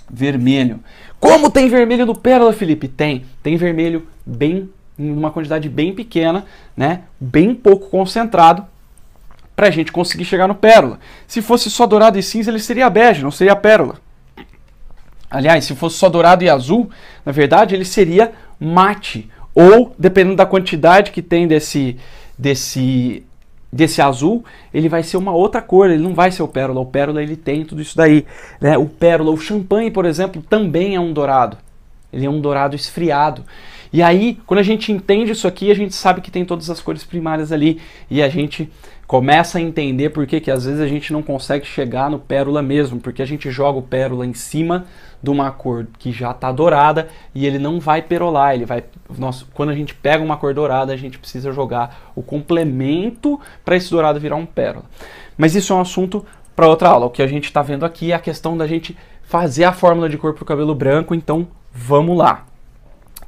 vermelho. Como tem vermelho no pérola, Felipe? Tem vermelho bem, numa quantidade bem pequena, né? Bem pouco concentrado, para a gente conseguir chegar no pérola. Se fosse só dourado e cinza, ele seria bege, não seria pérola. Aliás, se fosse só dourado e azul, na verdade ele seria mate. Ou, dependendo da quantidade que tem desse azul, ele vai ser uma outra cor, ele não vai ser o pérola. O pérola ele tem tudo isso daí, né? O pérola, o champanhe, por exemplo, também é um dourado. Ele é um dourado esfriado. E aí, quando a gente entende isso aqui, a gente sabe que tem todas as cores primárias ali. E a gente começa a entender por que às vezes a gente não consegue chegar no pérola mesmo. Porque a gente joga o pérola em cima de uma cor que já está dourada e ele não vai perolar. Ele vai, quando a gente pega uma cor dourada, a gente precisa jogar o complemento para esse dourado virar um pérola. Mas isso é um assunto para outra aula. O que a gente está vendo aqui é a questão da gente fazer a fórmula de cor para o cabelo branco. Então, vamos lá.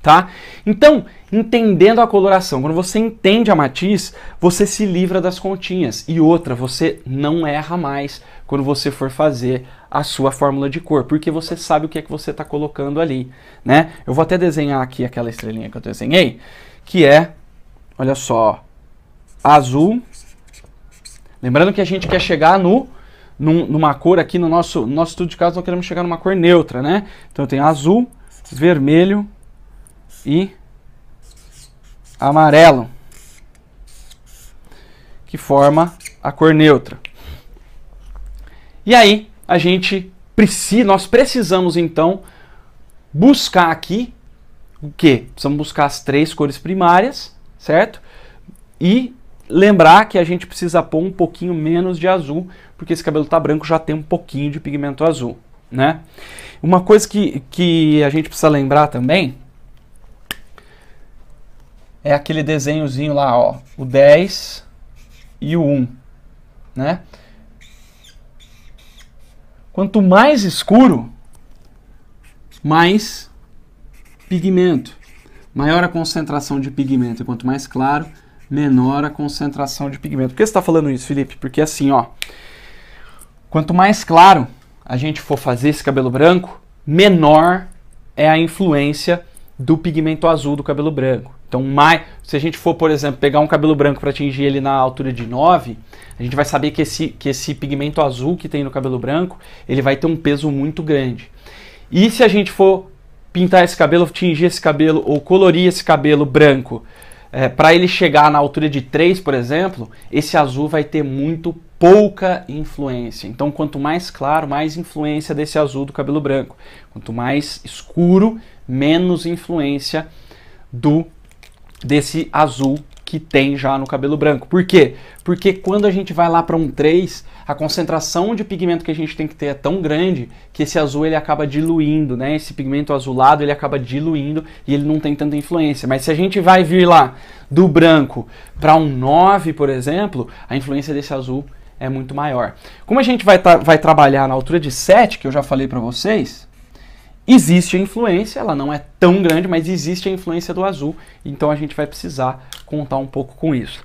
Tá? Então, entendendo a coloração, quando você entende a matiz, você se livra das continhas. E outra, você não erra mais quando você for fazer a sua fórmula de cor, porque você sabe o que é que você está colocando ali, né? Eu vou até desenhar aqui aquela estrelinha que eu desenhei, que é, olha só, azul. Lembrando que a gente quer chegar numa cor aqui no nosso estudo de caso, nós queremos chegar numa cor neutra, né? Então tem azul, vermelho e amarelo, que forma a cor neutra. E aí nós precisamos então buscar aqui o quê? Precisamos buscar as 3 cores primárias, certo? E lembrar que a gente precisa pôr um pouquinho menos de azul, porque esse cabelo tá branco, já tem um pouquinho de pigmento azul, né? Uma coisa que a gente precisa lembrar também é aquele desenhozinho lá, ó, o 10 e o 1, né? Quanto mais escuro, mais pigmento. Maior a concentração de pigmento. E quanto mais claro, menor a concentração de pigmento. Por que você está falando isso, Felipe? Porque assim, ó, Quanto mais claro a gente for fazer esse cabelo branco, menor é a influência do pigmento azul do cabelo branco. Então, se a gente for, por exemplo, pegar um cabelo branco para atingir ele na altura de 9, a gente vai saber que esse pigmento azul que tem no cabelo branco, ele vai ter um peso muito grande. E se a gente for pintar esse cabelo, tingir esse cabelo ou colorir esse cabelo branco, para ele chegar na altura de 3, por exemplo, esse azul vai ter muito pouca influência. Então, quanto mais claro, mais influência desse azul do cabelo branco. Quanto mais escuro, menos influência desse azul que tem já no cabelo branco. Por quê? Porque quando a gente vai lá para um 3, a concentração de pigmento que a gente tem que ter é tão grande que esse azul ele acaba diluindo, né? Esse pigmento azulado ele acaba diluindo e ele não tem tanta influência. Mas se a gente vai vir lá do branco para um 9, por exemplo, a influência desse azul é muito maior. Como a gente vai trabalhar na altura de 7, que eu já falei para vocês, existe a influência, ela não é tão grande, mas existe a influência do azul, então a gente vai precisar contar um pouco com isso.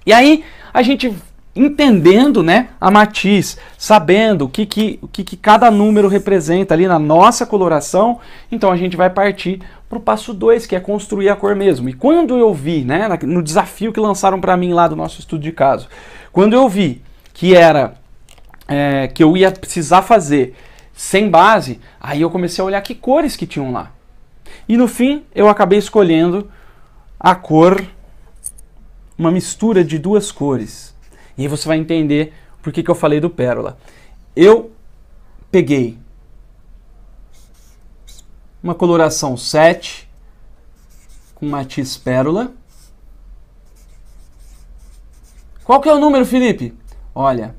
E aí, a gente entendendo, né, a matiz, sabendo o que cada número representa ali na nossa coloração, então a gente vai partir para o passo 2, que é construir a cor mesmo. E quando eu vi, né, no desafio que lançaram para mim lá do nosso estudo de caso, quando eu vi que que eu ia precisar fazer sem base, aí eu comecei a olhar que cores que tinham lá. E no fim, eu acabei escolhendo a cor, uma mistura de duas cores. E aí você vai entender por que eu falei do pérola. Eu peguei uma coloração 7 com matiz pérola. Qual que é o número, Felipe? Olha,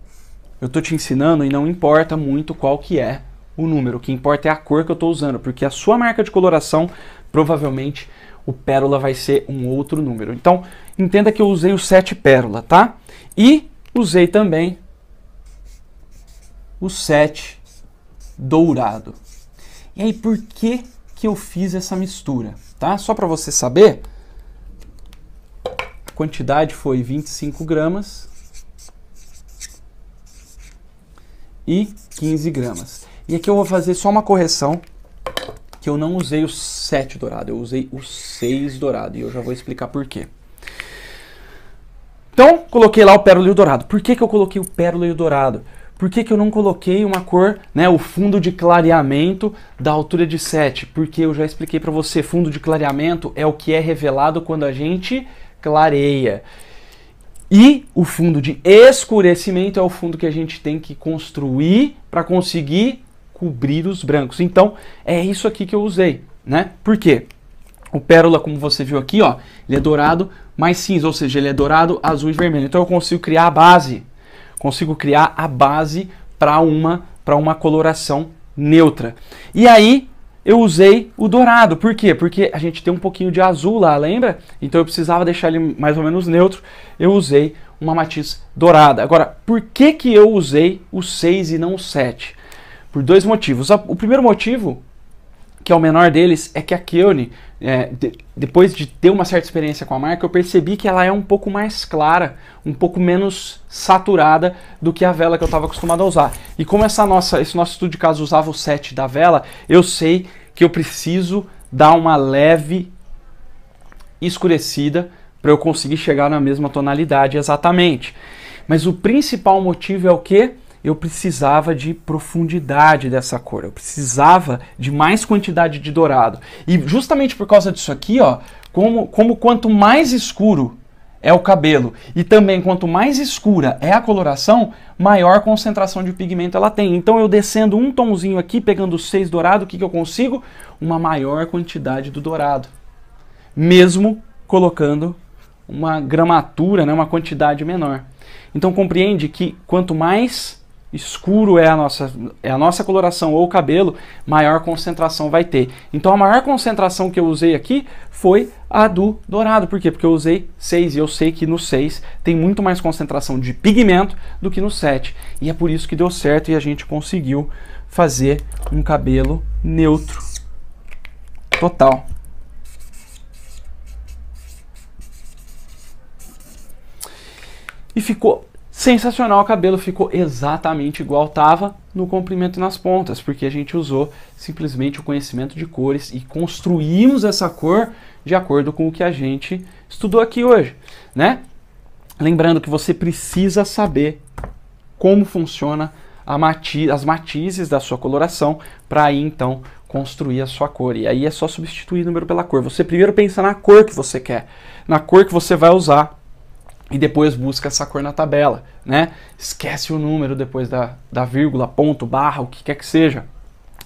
eu tô te ensinando e não importa muito qual que é o número. O que importa é a cor que eu estou usando, porque a sua marca de coloração, provavelmente, o pérola vai ser um outro número. Então, entenda que eu usei o 7 pérola, tá? E usei também o 7 dourado. E aí, por que eu fiz essa mistura? Tá? Só para você saber, a quantidade foi 25 gramas e 15 gramas. E aqui eu vou fazer só uma correção, que eu não usei o 7 dourado, eu usei o 6 dourado, e eu já vou explicar por quê. Então, coloquei lá o pérola e o dourado. Por que eu coloquei o pérola e o dourado? Por que eu não coloquei uma cor, né, o fundo de clareamento da altura de 7? Porque eu já expliquei para você, fundo de clareamento é o que é revelado quando a gente clareia. E o fundo de escurecimento é o fundo que a gente tem que construir para conseguir cobrir os brancos. Então, é isso aqui que eu usei, né? Por quê? O pérola, como você viu aqui, ó, ele é dourado mais cinza, ou seja, ele é dourado, azul e vermelho. Então eu consigo criar a base. Consigo criar a base para uma coloração neutra. E aí, eu usei o dourado. Por quê? Porque a gente tem um pouquinho de azul lá, lembra? Então eu precisava deixar ele mais ou menos neutro. Eu usei uma matiz dourada. Agora, por que eu usei o 6 e não o 7? Por dois motivos. O primeiro motivo, que é o menor deles, é que a Keone, depois de ter uma certa experiência com a marca, eu percebi que ela é um pouco mais clara, um pouco menos saturada do que a vela que eu estava acostumado a usar. E como esse nosso estudo de caso usava o 7 da vela, eu sei que eu preciso dar uma leve escurecida para eu conseguir chegar na mesma tonalidade exatamente. Mas o principal motivo é o quê? Eu precisava de profundidade dessa cor, eu precisava de mais quantidade de dourado. E justamente por causa disso aqui, ó, como quanto mais escuro é o cabelo e também quanto mais escura é a coloração, maior concentração de pigmento ela tem. Então eu descendo um tomzinho aqui, pegando o 6 dourado, o que eu consigo? Uma maior quantidade do dourado. Mesmo colocando uma gramatura, né, uma quantidade menor. Então compreende que quanto mais escuro é a nossa coloração ou o cabelo, maior concentração vai ter. Então a maior concentração que eu usei aqui foi a do dourado. Por quê? Porque eu usei 6 e eu sei que no 6 tem muito mais concentração de pigmento do que no 7. E é por isso que deu certo e a gente conseguiu fazer um cabelo neutro total. E ficou sensacional, o cabelo ficou exatamente igual estava no comprimento e nas pontas, porque a gente usou simplesmente o conhecimento de cores e construímos essa cor de acordo com o que a gente estudou aqui hoje, né? Lembrando que você precisa saber como funciona as matizes da sua coloração para aí então construir a sua cor. E aí é só substituir número pela cor. Você primeiro pensa na cor que você quer, na cor que você vai usar e depois busca essa cor na tabela, né? Esquece o número depois da vírgula, ponto, barra, o que quer que seja.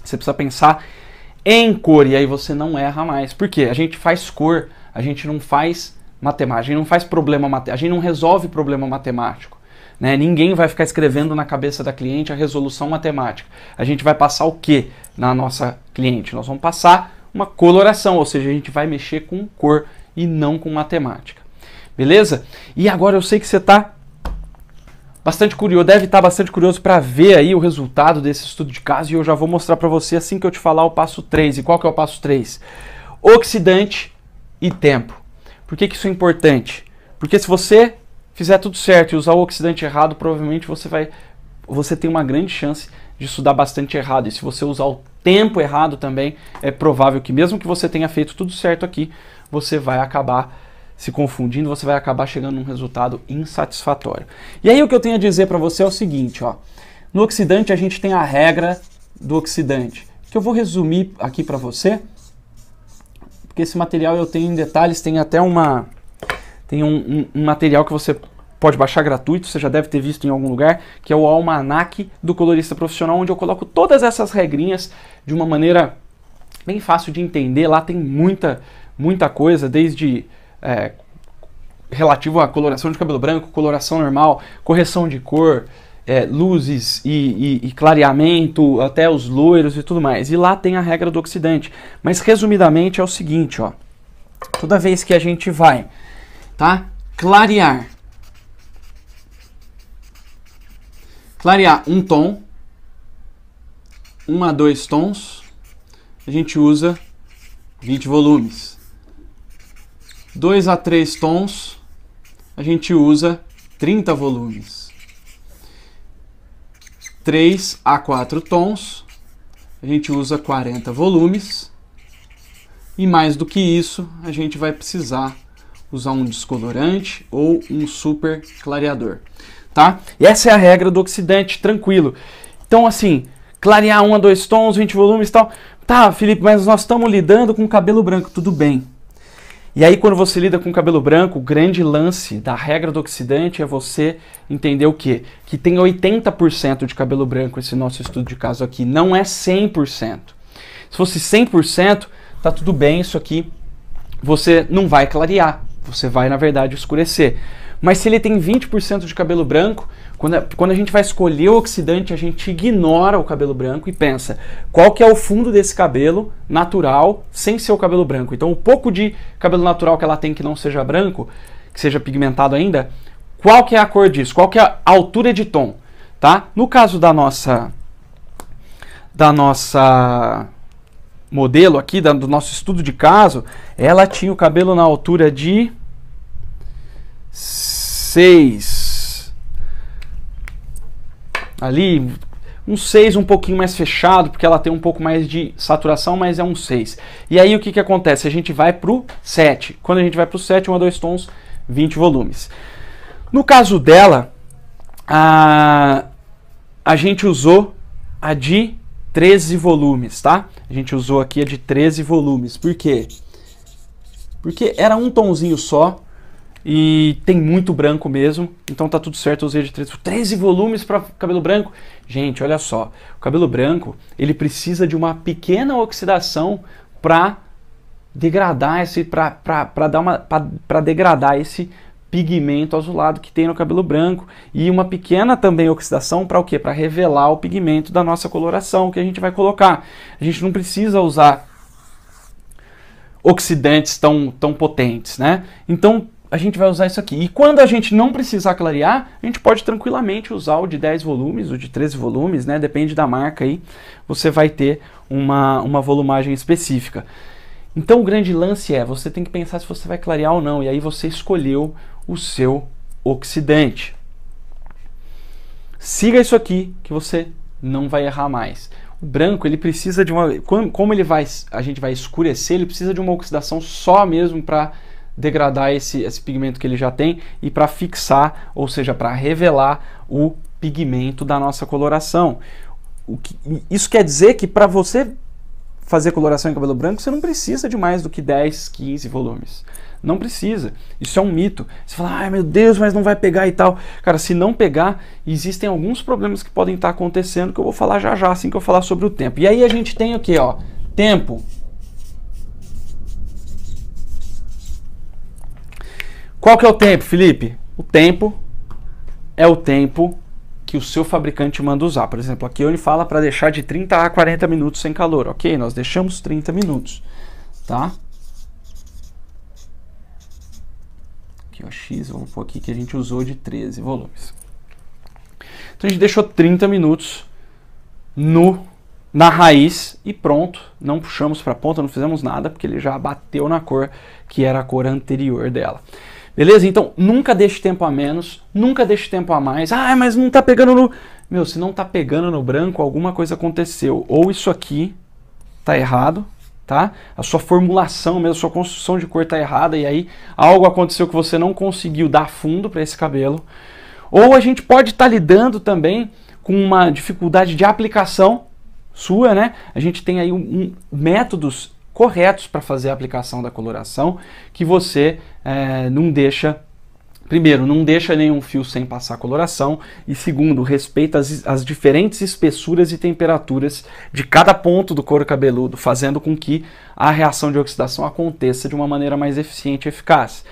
Você precisa pensar em cor e aí você não erra mais. Por quê? A gente faz cor, a gente não faz matemática, a gente não faz problema matemático, a gente não resolve problema matemático. Né? Ninguém vai ficar escrevendo na cabeça da cliente a resolução matemática. A gente vai passar o que na nossa cliente? Nós vamos passar uma coloração, ou seja, a gente vai mexer com cor e não com matemática. Beleza? E agora eu sei que você está bastante curioso, deve estar bastante curioso para ver aí o resultado desse estudo de caso e eu já vou mostrar para você assim que eu te falar o passo 3. E qual que é o passo 3? Oxidante e tempo. Por que isso é importante? Porque se você fizer tudo certo e usar o oxidante errado, provavelmente você tem uma grande chance de estudar bastante errado. E se você usar o tempo errado também, é provável que mesmo que você tenha feito tudo certo aqui, você vai acabar se confundindo, você vai acabar chegando num resultado insatisfatório. E aí o que eu tenho a dizer para você é o seguinte, ó. No oxidante a gente tem a regra do oxidante, que eu vou resumir aqui para você, porque esse material eu tenho em detalhes, tem até um material que você pode baixar gratuito, você já deve ter visto em algum lugar, que é o Almanaque do Colorista Profissional, onde eu coloco todas essas regrinhas de uma maneira bem fácil de entender. Lá tem muita coisa, desde relativo à coloração de cabelo branco, coloração normal, correção de cor, luzes e clareamento, até os loiros e tudo mais. E lá tem a regra do oxidante. Mas resumidamente é o seguinte, ó. Toda vez que a gente vai, tá, clarear um tom, 1 a 2 tons, a gente usa 20 volumes. 2 a 3 tons, a gente usa 30 volumes. 3 a 4 tons, a gente usa 40 volumes. E mais do que isso, a gente vai precisar usar um descolorante ou um super clareador, tá? E essa é a regra do oxidante, tranquilo. Então, assim, clarear 1 a 2 tons, 20 volumes e tal. Tá, Felipe, mas nós estamos lidando com cabelo branco, tudo bem. E aí, quando você lida com cabelo branco, o grande lance da regra do oxidante é você entender o quê? Que tem 80% de cabelo branco esse nosso estudo de caso aqui, não é 100%. Se fosse 100%, tá tudo bem, isso aqui você não vai clarear, você vai, na verdade, escurecer. Mas se ele tem 20% de cabelo branco, quando a gente vai escolher o oxidante, a gente ignora o cabelo branco e pensa qual que é o fundo desse cabelo natural sem ser o cabelo branco. Então o pouco de cabelo natural que ela tem que não seja branco, que seja pigmentado ainda, qual que é a cor disso? Qual que é a altura de tom? Tá? No caso da nossa modelo aqui, do nosso estudo de caso, ela tinha o cabelo na altura de 6. Ali, um 6 um pouquinho mais fechado, porque ela tem um pouco mais de saturação, mas é um 6. E aí o que acontece? A gente vai pro 7. Quando a gente vai pro 7, 1 a 2 tons, 20 volumes. No caso dela, a gente usou a de 13 volumes, tá? A gente usou aqui a de 13 volumes. Por quê? Porque era um tonzinho só e tem muito branco mesmo, então tá tudo certo. Eu usei de 13 volumes para cabelo branco. Gente, olha só, o cabelo branco, ele precisa de uma pequena oxidação para degradar degradar esse pigmento azulado que tem no cabelo branco, e uma pequena também oxidação para o quê? Para revelar o pigmento da nossa coloração que a gente vai colocar. A gente não precisa usar oxidantes tão potentes, né? Então a gente vai usar isso aqui. E quando a gente não precisar clarear, a gente pode tranquilamente usar o de 10 volumes, o de 13 volumes, né? Depende da marca aí, você vai ter uma volumagem específica. Então o grande lance é, você tem que pensar se você vai clarear ou não, e aí você escolheu o seu oxidante. siga isso aqui que você não vai errar mais. O branco, ele precisa de uma... Como a gente vai escurecer, ele precisa de uma oxidação só mesmo para degradar esse pigmento que ele já tem e para fixar, ou seja, para revelar o pigmento da nossa coloração. Isso quer dizer que para você fazer coloração em cabelo branco, você não precisa de mais do que 10, 15 volumes. Não precisa. Isso é um mito. Você fala, ai meu Deus, mas não vai pegar e tal. Cara, se não pegar, existem alguns problemas que podem estar acontecendo que eu vou falar já já, assim que eu falar sobre o tempo. E aí a gente tem o quê, ó? Tempo. Qual que é o tempo, Felipe? O tempo é o tempo que o seu fabricante manda usar. Por exemplo, aqui ele fala para deixar de 30 a 40 minutos sem calor. Ok, nós deixamos 30 minutos, tá? Aqui, ó, X, vamos pôr aqui que a gente usou de 13 volumes. Então a gente deixou 30 minutos na raiz e pronto. Não puxamos para a ponta, não fizemos nada, porque ele já bateu na cor que era a cor anterior dela. Beleza? Então, nunca deixe tempo a menos, nunca deixe tempo a mais. Ah, mas não tá pegando no... Meu, se não tá pegando no branco, alguma coisa aconteceu. Ou isso aqui tá errado, tá? A sua formulação mesmo, a sua construção de cor tá errada, e aí algo aconteceu que você não conseguiu dar fundo para esse cabelo. Ou a gente pode estar lidando também com uma dificuldade de aplicação sua, né? A gente tem aí métodos corretos para fazer a aplicação da coloração que você não deixa, primeiro, não deixa nenhum fio sem passar coloração, e segundo, respeita as diferentes espessuras e temperaturas de cada ponto do couro cabeludo, fazendo com que a reação de oxidação aconteça de uma maneira mais eficiente e eficaz,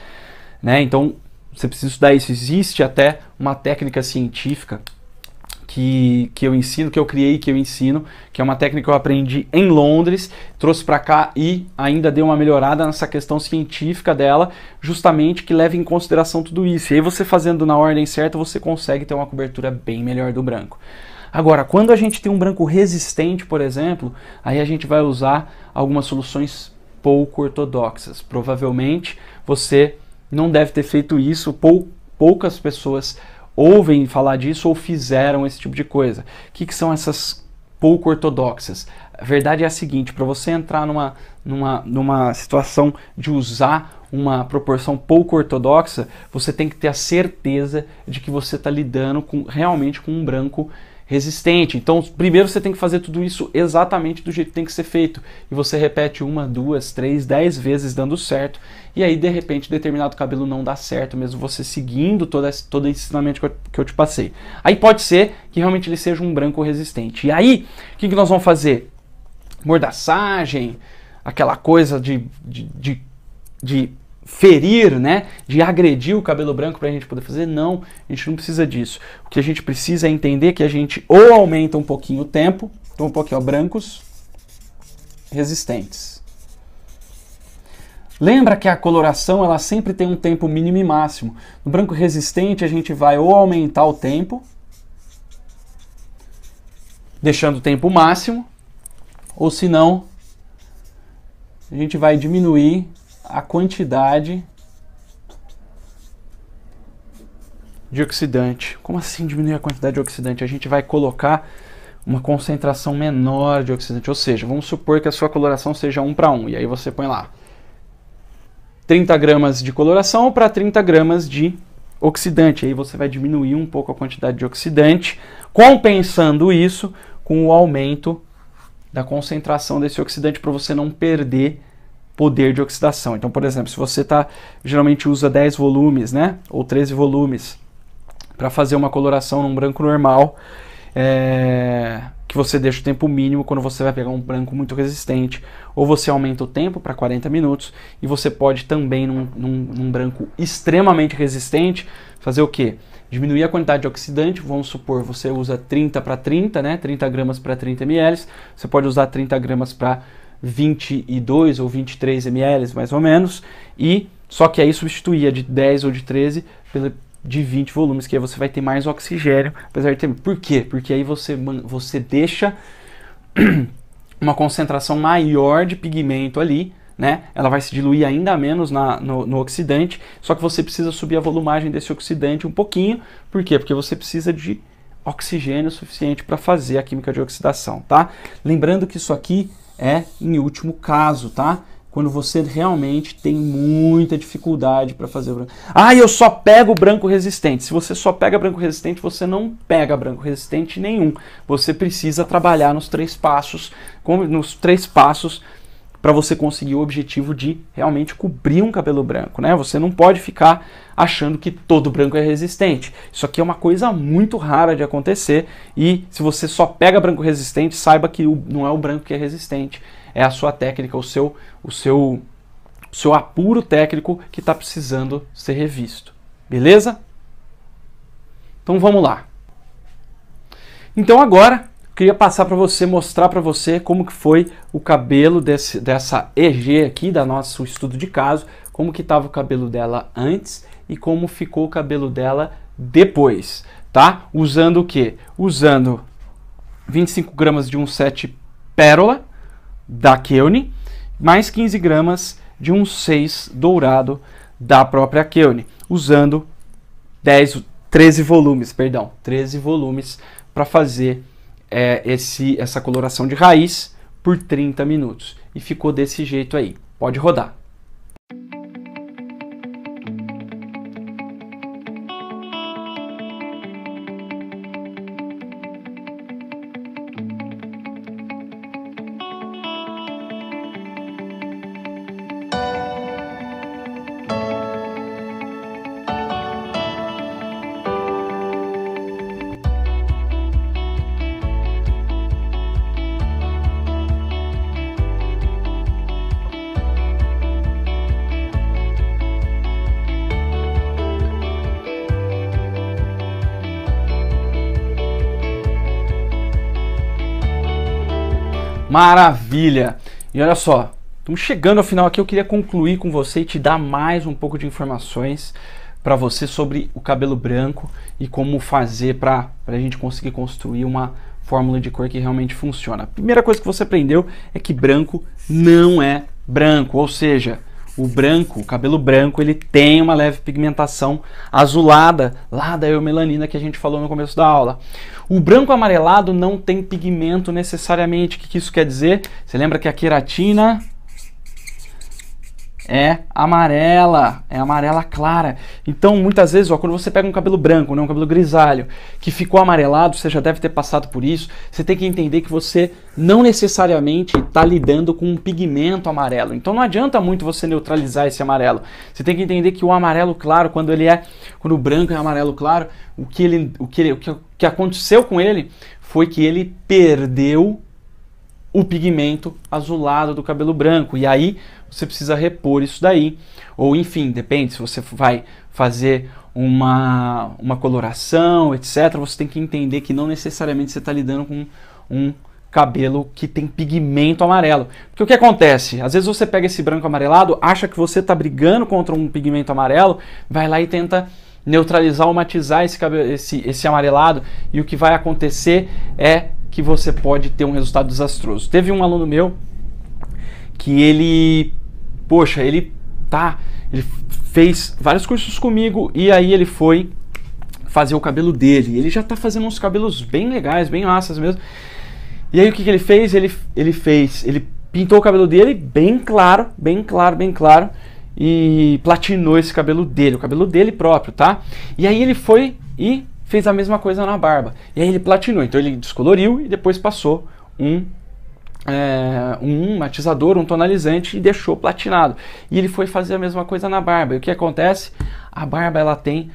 né? Então, você precisa estudar isso. Existe até uma técnica científica que eu ensino, que eu criei, que eu ensino, que é uma técnica que eu aprendi em Londres, trouxe para cá e ainda dei uma melhorada nessa questão científica dela, justamente que leva em consideração tudo isso. E aí você fazendo na ordem certa, você consegue ter uma cobertura bem melhor do branco. Agora, quando a gente tem um branco resistente, por exemplo, aí a gente vai usar algumas soluções pouco ortodoxas. Provavelmente você não deve ter feito isso, poucas pessoas ouvem falar disso ou fizeram esse tipo de coisa. O que são essas pouco ortodoxas? A verdade é a seguinte: para você entrar numa situação de usar uma proporção pouco ortodoxa, você tem que ter a certeza de que você está lidando realmente com um branco resistente. Então, primeiro você tem que fazer tudo isso exatamente do jeito que tem que ser feito. E você repete 1, 2, 3, 10 vezes dando certo. E aí, de repente, determinado cabelo não dá certo, mesmo você seguindo todo esse ensinamento que eu te passei. Aí pode ser que realmente ele seja um branco resistente. E aí, o que nós vamos fazer? Mordaçagem, aquela coisa de ferir, né, de agredir o cabelo branco para a gente poder fazer? Não, a gente não precisa disso. O que a gente precisa é entender que a gente ou aumenta um pouquinho o tempo, então um pouquinho, ó, brancos resistentes. Lembra que a coloração ela sempre tem um tempo mínimo e máximo. No branco resistente a gente vai ou aumentar o tempo, deixando o tempo máximo, ou se não, a gente vai diminuir a quantidade de oxidante. Como assim diminuir a quantidade de oxidante? A gente vai colocar uma concentração menor de oxidante, ou seja, vamos supor que a sua coloração seja 1 para 1, e aí você põe lá 30 gramas de coloração para 30 gramas de oxidante, aí você vai diminuir um pouco a quantidade de oxidante, compensando isso com o aumento da concentração desse oxidante para você não perder poder de oxidação. Então, por exemplo, se você geralmente usa 10 volumes, né, ou 13 volumes para fazer uma coloração num branco normal, que você deixa o tempo mínimo quando você vai pegar um branco muito resistente, ou você aumenta o tempo para 40 minutos, e você pode também, num branco extremamente resistente, fazer o quê? Diminuir a quantidade de oxidante. Vamos supor, você usa 30 para 30, né, 30 gramas para 30 ml, você pode usar 30 gramas para 22 ou 23 ml, mais ou menos, e só que aí substituir a de 10 ou de 13 pela de 20 volumes, que aí você vai ter mais oxigênio, apesar de ter... Por quê? Porque aí você deixa uma concentração maior de pigmento ali, né? Ela vai se diluir ainda menos no oxidante, só que você precisa subir a volumagem desse oxidante um pouquinho. Por quê? Porque você precisa de oxigênio suficiente para fazer a química de oxidação, tá? Lembrando que isso aqui é em último caso, tá? Quando você realmente tem muita dificuldade para fazer o branco. Ah, eu só pego branco resistente. Se você só pega branco resistente, você não pega branco resistente nenhum. Você precisa trabalhar nos 3 passos, para você conseguir o objetivo de realmente cobrir um cabelo branco, né? Você não pode ficar achando que todo branco é resistente. Isso aqui é uma coisa muito rara de acontecer e se você só pega branco resistente, saiba que não é o branco que é resistente, é a sua técnica, o seu apuro técnico que está precisando ser revisto. Beleza? Então vamos lá. Então agora queria passar para você, mostrar para você como que foi o cabelo dessa EG aqui, da nosso estudo de caso, como que estava o cabelo dela antes e como ficou o cabelo dela depois, tá? Usando o quê? Usando 25 gramas de 1,7 pérola da Keune, mais 15 gramas de 1,6 dourado da própria Keune, usando 13 volumes para fazer essa coloração de raiz por 30 minutos. E ficou desse jeito aí. Pode rodar. Maravilha! E olha só, estamos chegando ao final aqui, eu queria concluir com você e te dar mais um pouco de informações para você sobre o cabelo branco e como fazer para a gente conseguir construir uma fórmula de cor que realmente funciona. A primeira coisa que você aprendeu é que branco não é branco, ou seja, o cabelo branco, ele tem uma leve pigmentação azulada, lá da eumelanina que a gente falou no começo da aula. O branco amarelado não tem pigmento necessariamente. O que isso quer dizer? Você lembra que a queratina é amarela clara. Então, muitas vezes, ó, quando você pega um cabelo branco, né, um cabelo grisalho, que ficou amarelado, você já deve ter passado por isso, você tem que entender que você não necessariamente está lidando com um pigmento amarelo. Então não adianta muito você neutralizar esse amarelo. Você tem que entender que o amarelo claro, quando o branco é amarelo claro, o que aconteceu com ele foi que ele perdeu o pigmento azulado do cabelo branco, e aí você precisa repor isso daí, ou enfim, depende, se você vai fazer uma coloração, etc., você tem que entender que não necessariamente você está lidando com um cabelo que tem pigmento amarelo. Porque o que acontece? Às vezes você pega esse branco amarelado, acha que você está brigando contra um pigmento amarelo, vai lá e tenta neutralizar ou matizar esse amarelado, e o que vai acontecer é que você pode ter um resultado desastroso. Teve um aluno meu que ele fez vários cursos comigo e aí ele foi fazer o cabelo dele. Ele já tá fazendo uns cabelos bem legais, bem massas mesmo. E aí o que ele fez? Ele pintou o cabelo dele bem claro, e platinou esse cabelo dele, o cabelo dele próprio, tá? E aí ele foi e fez a mesma coisa na barba. E aí ele platinou. Então ele descoloriu e depois passou um matizador, um tonalizante e deixou platinado. E ele foi fazer a mesma coisa na barba. E o que acontece? A barba, ela tem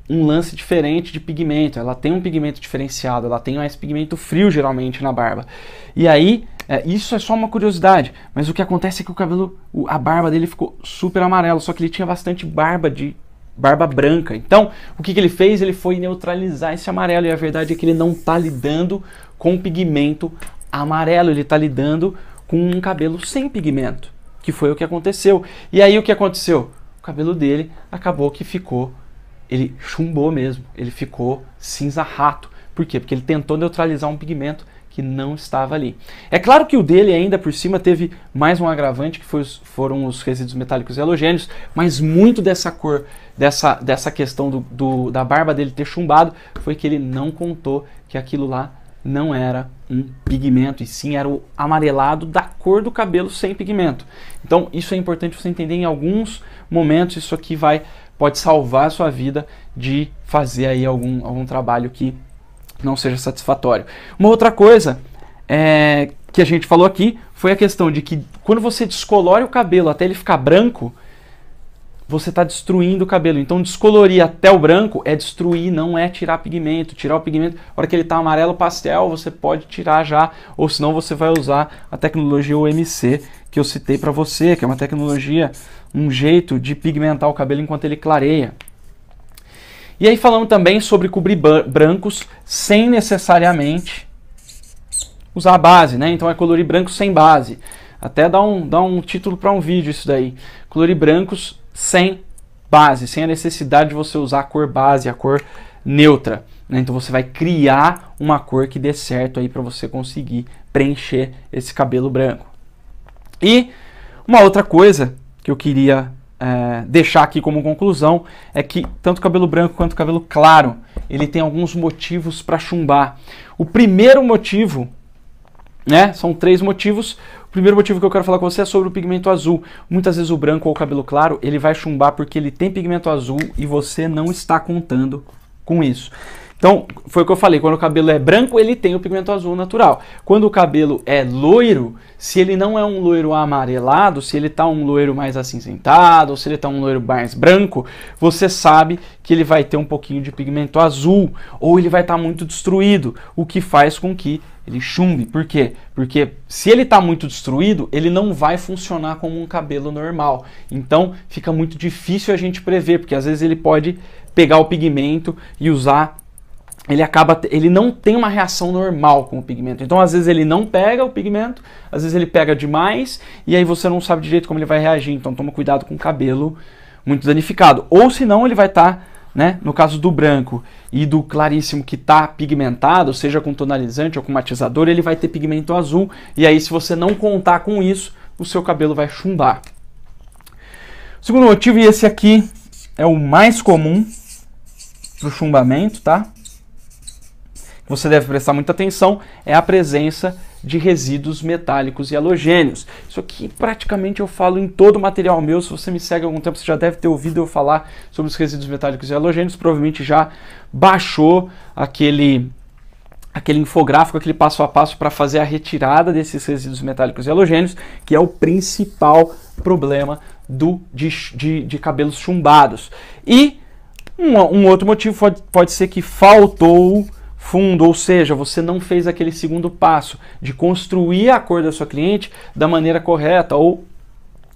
um lance diferente de pigmento. Ela tem um pigmento diferenciado. Ela tem mais pigmento frio, geralmente, na barba. E aí, isso é só uma curiosidade. Mas o que acontece é que a barba dele ficou super amarelo. Só que ele tinha bastante barba branca. Então, o que ele fez? Ele foi neutralizar esse amarelo, e a verdade é que ele não está lidando com pigmento amarelo, ele está lidando com um cabelo sem pigmento, que foi o que aconteceu. E aí o que aconteceu? O cabelo dele acabou que ele chumbou mesmo, ele ficou cinza rato. Por quê? Porque ele tentou neutralizar um pigmento que não estava ali. É claro que o dele ainda por cima teve mais um agravante, que foram os resíduos metálicos e halogênios, mas muito dessa cor, dessa questão da barba dele ter chumbado, foi que ele não contou que aquilo lá não era um pigmento, e sim era o amarelado da cor do cabelo sem pigmento. Então isso é importante você entender. Em alguns momentos isso aqui pode salvar a sua vida de fazer aí algum trabalho que não seja satisfatório. Uma outra coisa que a gente falou aqui foi a questão de que quando você descolore o cabelo até ele ficar branco, você está destruindo o cabelo. Então descolorir até o branco é destruir, não é tirar pigmento. Tirar o pigmento, na hora que ele está amarelo pastel, você pode tirar já, ou senão você vai usar a tecnologia UMC que eu citei para você, que é uma tecnologia, um jeito de pigmentar o cabelo enquanto ele clareia. E aí falamos também sobre cobrir brancos sem necessariamente usar a base, né? Então é colorir brancos sem base. Até dá um título para um vídeo isso daí. Colorir brancos sem base, sem a necessidade de você usar a cor base, a cor neutra, né? Então você vai criar uma cor que dê certo aí para você conseguir preencher esse cabelo branco. E uma outra coisa que eu queria deixar aqui como conclusão é que tanto o cabelo branco quanto o cabelo claro, ele tem alguns motivos para chumbar. O primeiro motivo, né, são 3 motivos. O primeiro motivo que eu quero falar com você é sobre o pigmento azul. Muitas vezes o branco ou o cabelo claro, ele vai chumbar porque ele tem pigmento azul e você não está contando com isso. Então, foi o que eu falei, quando o cabelo é branco, ele tem o pigmento azul natural. Quando o cabelo é loiro, se ele não é um loiro amarelado, se ele está um loiro mais acinzentado, ou se ele está um loiro mais branco, você sabe que ele vai ter um pouquinho de pigmento azul, ou ele vai estar muito destruído, o que faz com que ele chumbe. Por quê? Porque se ele está muito destruído, ele não vai funcionar como um cabelo normal. Então, fica muito difícil a gente prever, porque às vezes ele pode pegar o pigmento e usar. Ele não tem uma reação normal com o pigmento. Então, às vezes, ele não pega o pigmento, às vezes ele pega demais, e aí você não sabe direito como ele vai reagir. Então, toma cuidado com o cabelo muito danificado. Ou, senão, ele vai estar, né, no caso do branco e do claríssimo que está pigmentado, seja com tonalizante ou com matizador, ele vai ter pigmento azul. E aí, se você não contar com isso, o seu cabelo vai chumbar. O segundo motivo, e esse aqui é o mais comum para o chumbamento, tá? Você deve prestar muita atenção, é a presença de resíduos metálicos e halogênios. Isso aqui praticamente eu falo em todo o material meu. Se você me segue há algum tempo, você já deve ter ouvido eu falar sobre os resíduos metálicos e halogênios. Provavelmente já baixou aquele infográfico, aquele passo a passo para fazer a retirada desses resíduos metálicos e halogênios, que é o principal problema de cabelos chumbados. E um outro motivo pode ser que faltou fundo, ou seja, você não fez aquele segundo passo de construir a cor da sua cliente da maneira correta, ou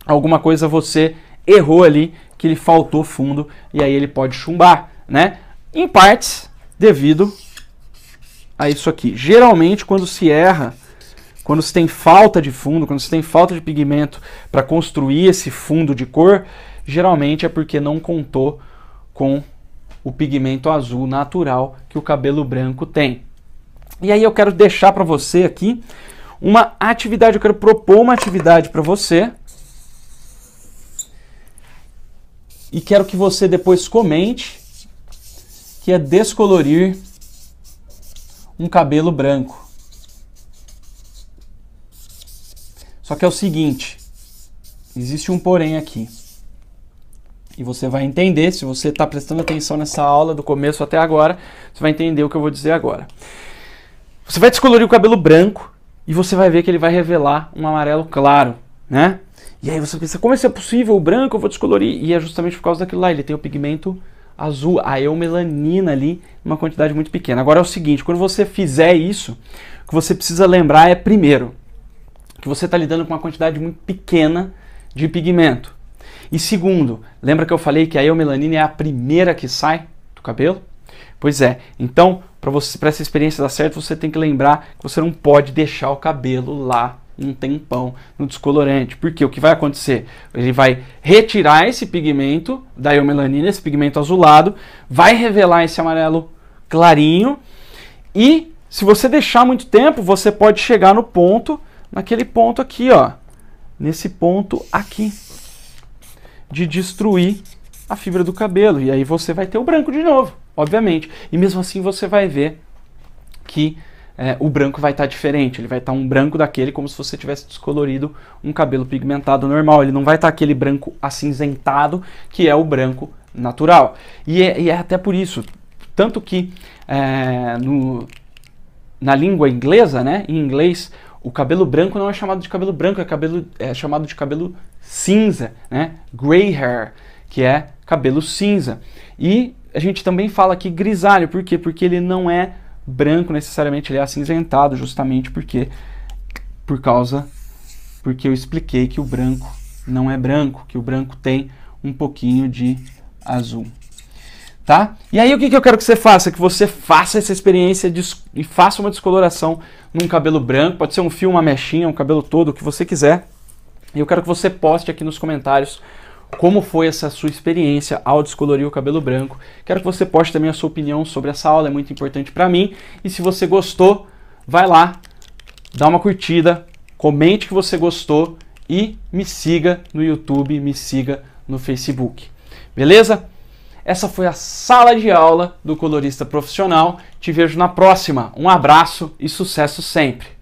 alguma coisa você errou ali, que lhe faltou fundo, e aí ele pode chumbar, né? Em partes, devido a isso aqui. Geralmente, quando se erra, quando se tem falta de fundo, quando se tem falta de pigmento para construir esse fundo de cor, geralmente é porque não contou com o pigmento azul natural que o cabelo branco tem. E aí eu quero deixar para você aqui uma atividade, eu quero propor uma atividade para você. E quero que você depois comente, que é descolorir um cabelo branco. Só que é o seguinte, existe um porém aqui. E você vai entender, se você está prestando atenção nessa aula do começo até agora, você vai entender o que eu vou dizer agora. Você vai descolorir o cabelo branco e você vai ver que ele vai revelar um amarelo claro, né? E aí você pensa, como isso é possível? O branco eu vou descolorir. E é justamente por causa daquilo lá, ele tem o pigmento azul, a eumelanina ali, uma quantidade muito pequena. Agora é o seguinte, quando você fizer isso, o que você precisa lembrar é, primeiro, que você está lidando com uma quantidade muito pequena de pigmento. E segundo, lembra que eu falei que a eumelanina é a primeira que sai do cabelo? Pois é, então, para essa experiência dar certo, você tem que lembrar que você não pode deixar o cabelo lá um tempão no descolorante. Porque o que vai acontecer? Ele vai retirar esse pigmento da eumelanina, esse pigmento azulado, vai revelar esse amarelo clarinho e se você deixar muito tempo, você pode chegar no ponto, naquele ponto aqui, ó, nesse ponto aqui, de destruir a fibra do cabelo. E aí você vai ter o branco de novo, obviamente. E mesmo assim você vai ver que o branco vai estar diferente. Ele vai estar um branco daquele como se você tivesse descolorido um cabelo pigmentado normal. Ele não vai estar aquele branco acinzentado, que é o branco natural. E é até por isso, tanto que na língua inglesa, né, em inglês, o cabelo branco não é chamado de cabelo branco, é chamado de cabelo cinza, né? Gray hair, que é cabelo cinza. E a gente também fala aqui grisalho, por quê? Porque ele não é branco necessariamente, ele é acinzentado, justamente porque eu expliquei que o branco não é branco, que o branco tem um pouquinho de azul. Tá? E aí o que eu quero que você faça? Que você faça essa experiência e faça uma descoloração num cabelo branco, pode ser um fio, uma mechinha, um cabelo todo, o que você quiser. E eu quero que você poste aqui nos comentários como foi essa sua experiência ao descolorir o cabelo branco. Quero que você poste também a sua opinião sobre essa aula, é muito importante para mim. E se você gostou, vai lá, dá uma curtida, comente que você gostou e me siga no YouTube, me siga no Facebook. Beleza? Essa foi a sala de aula do colorista profissional. Te vejo na próxima. Um abraço e sucesso sempre!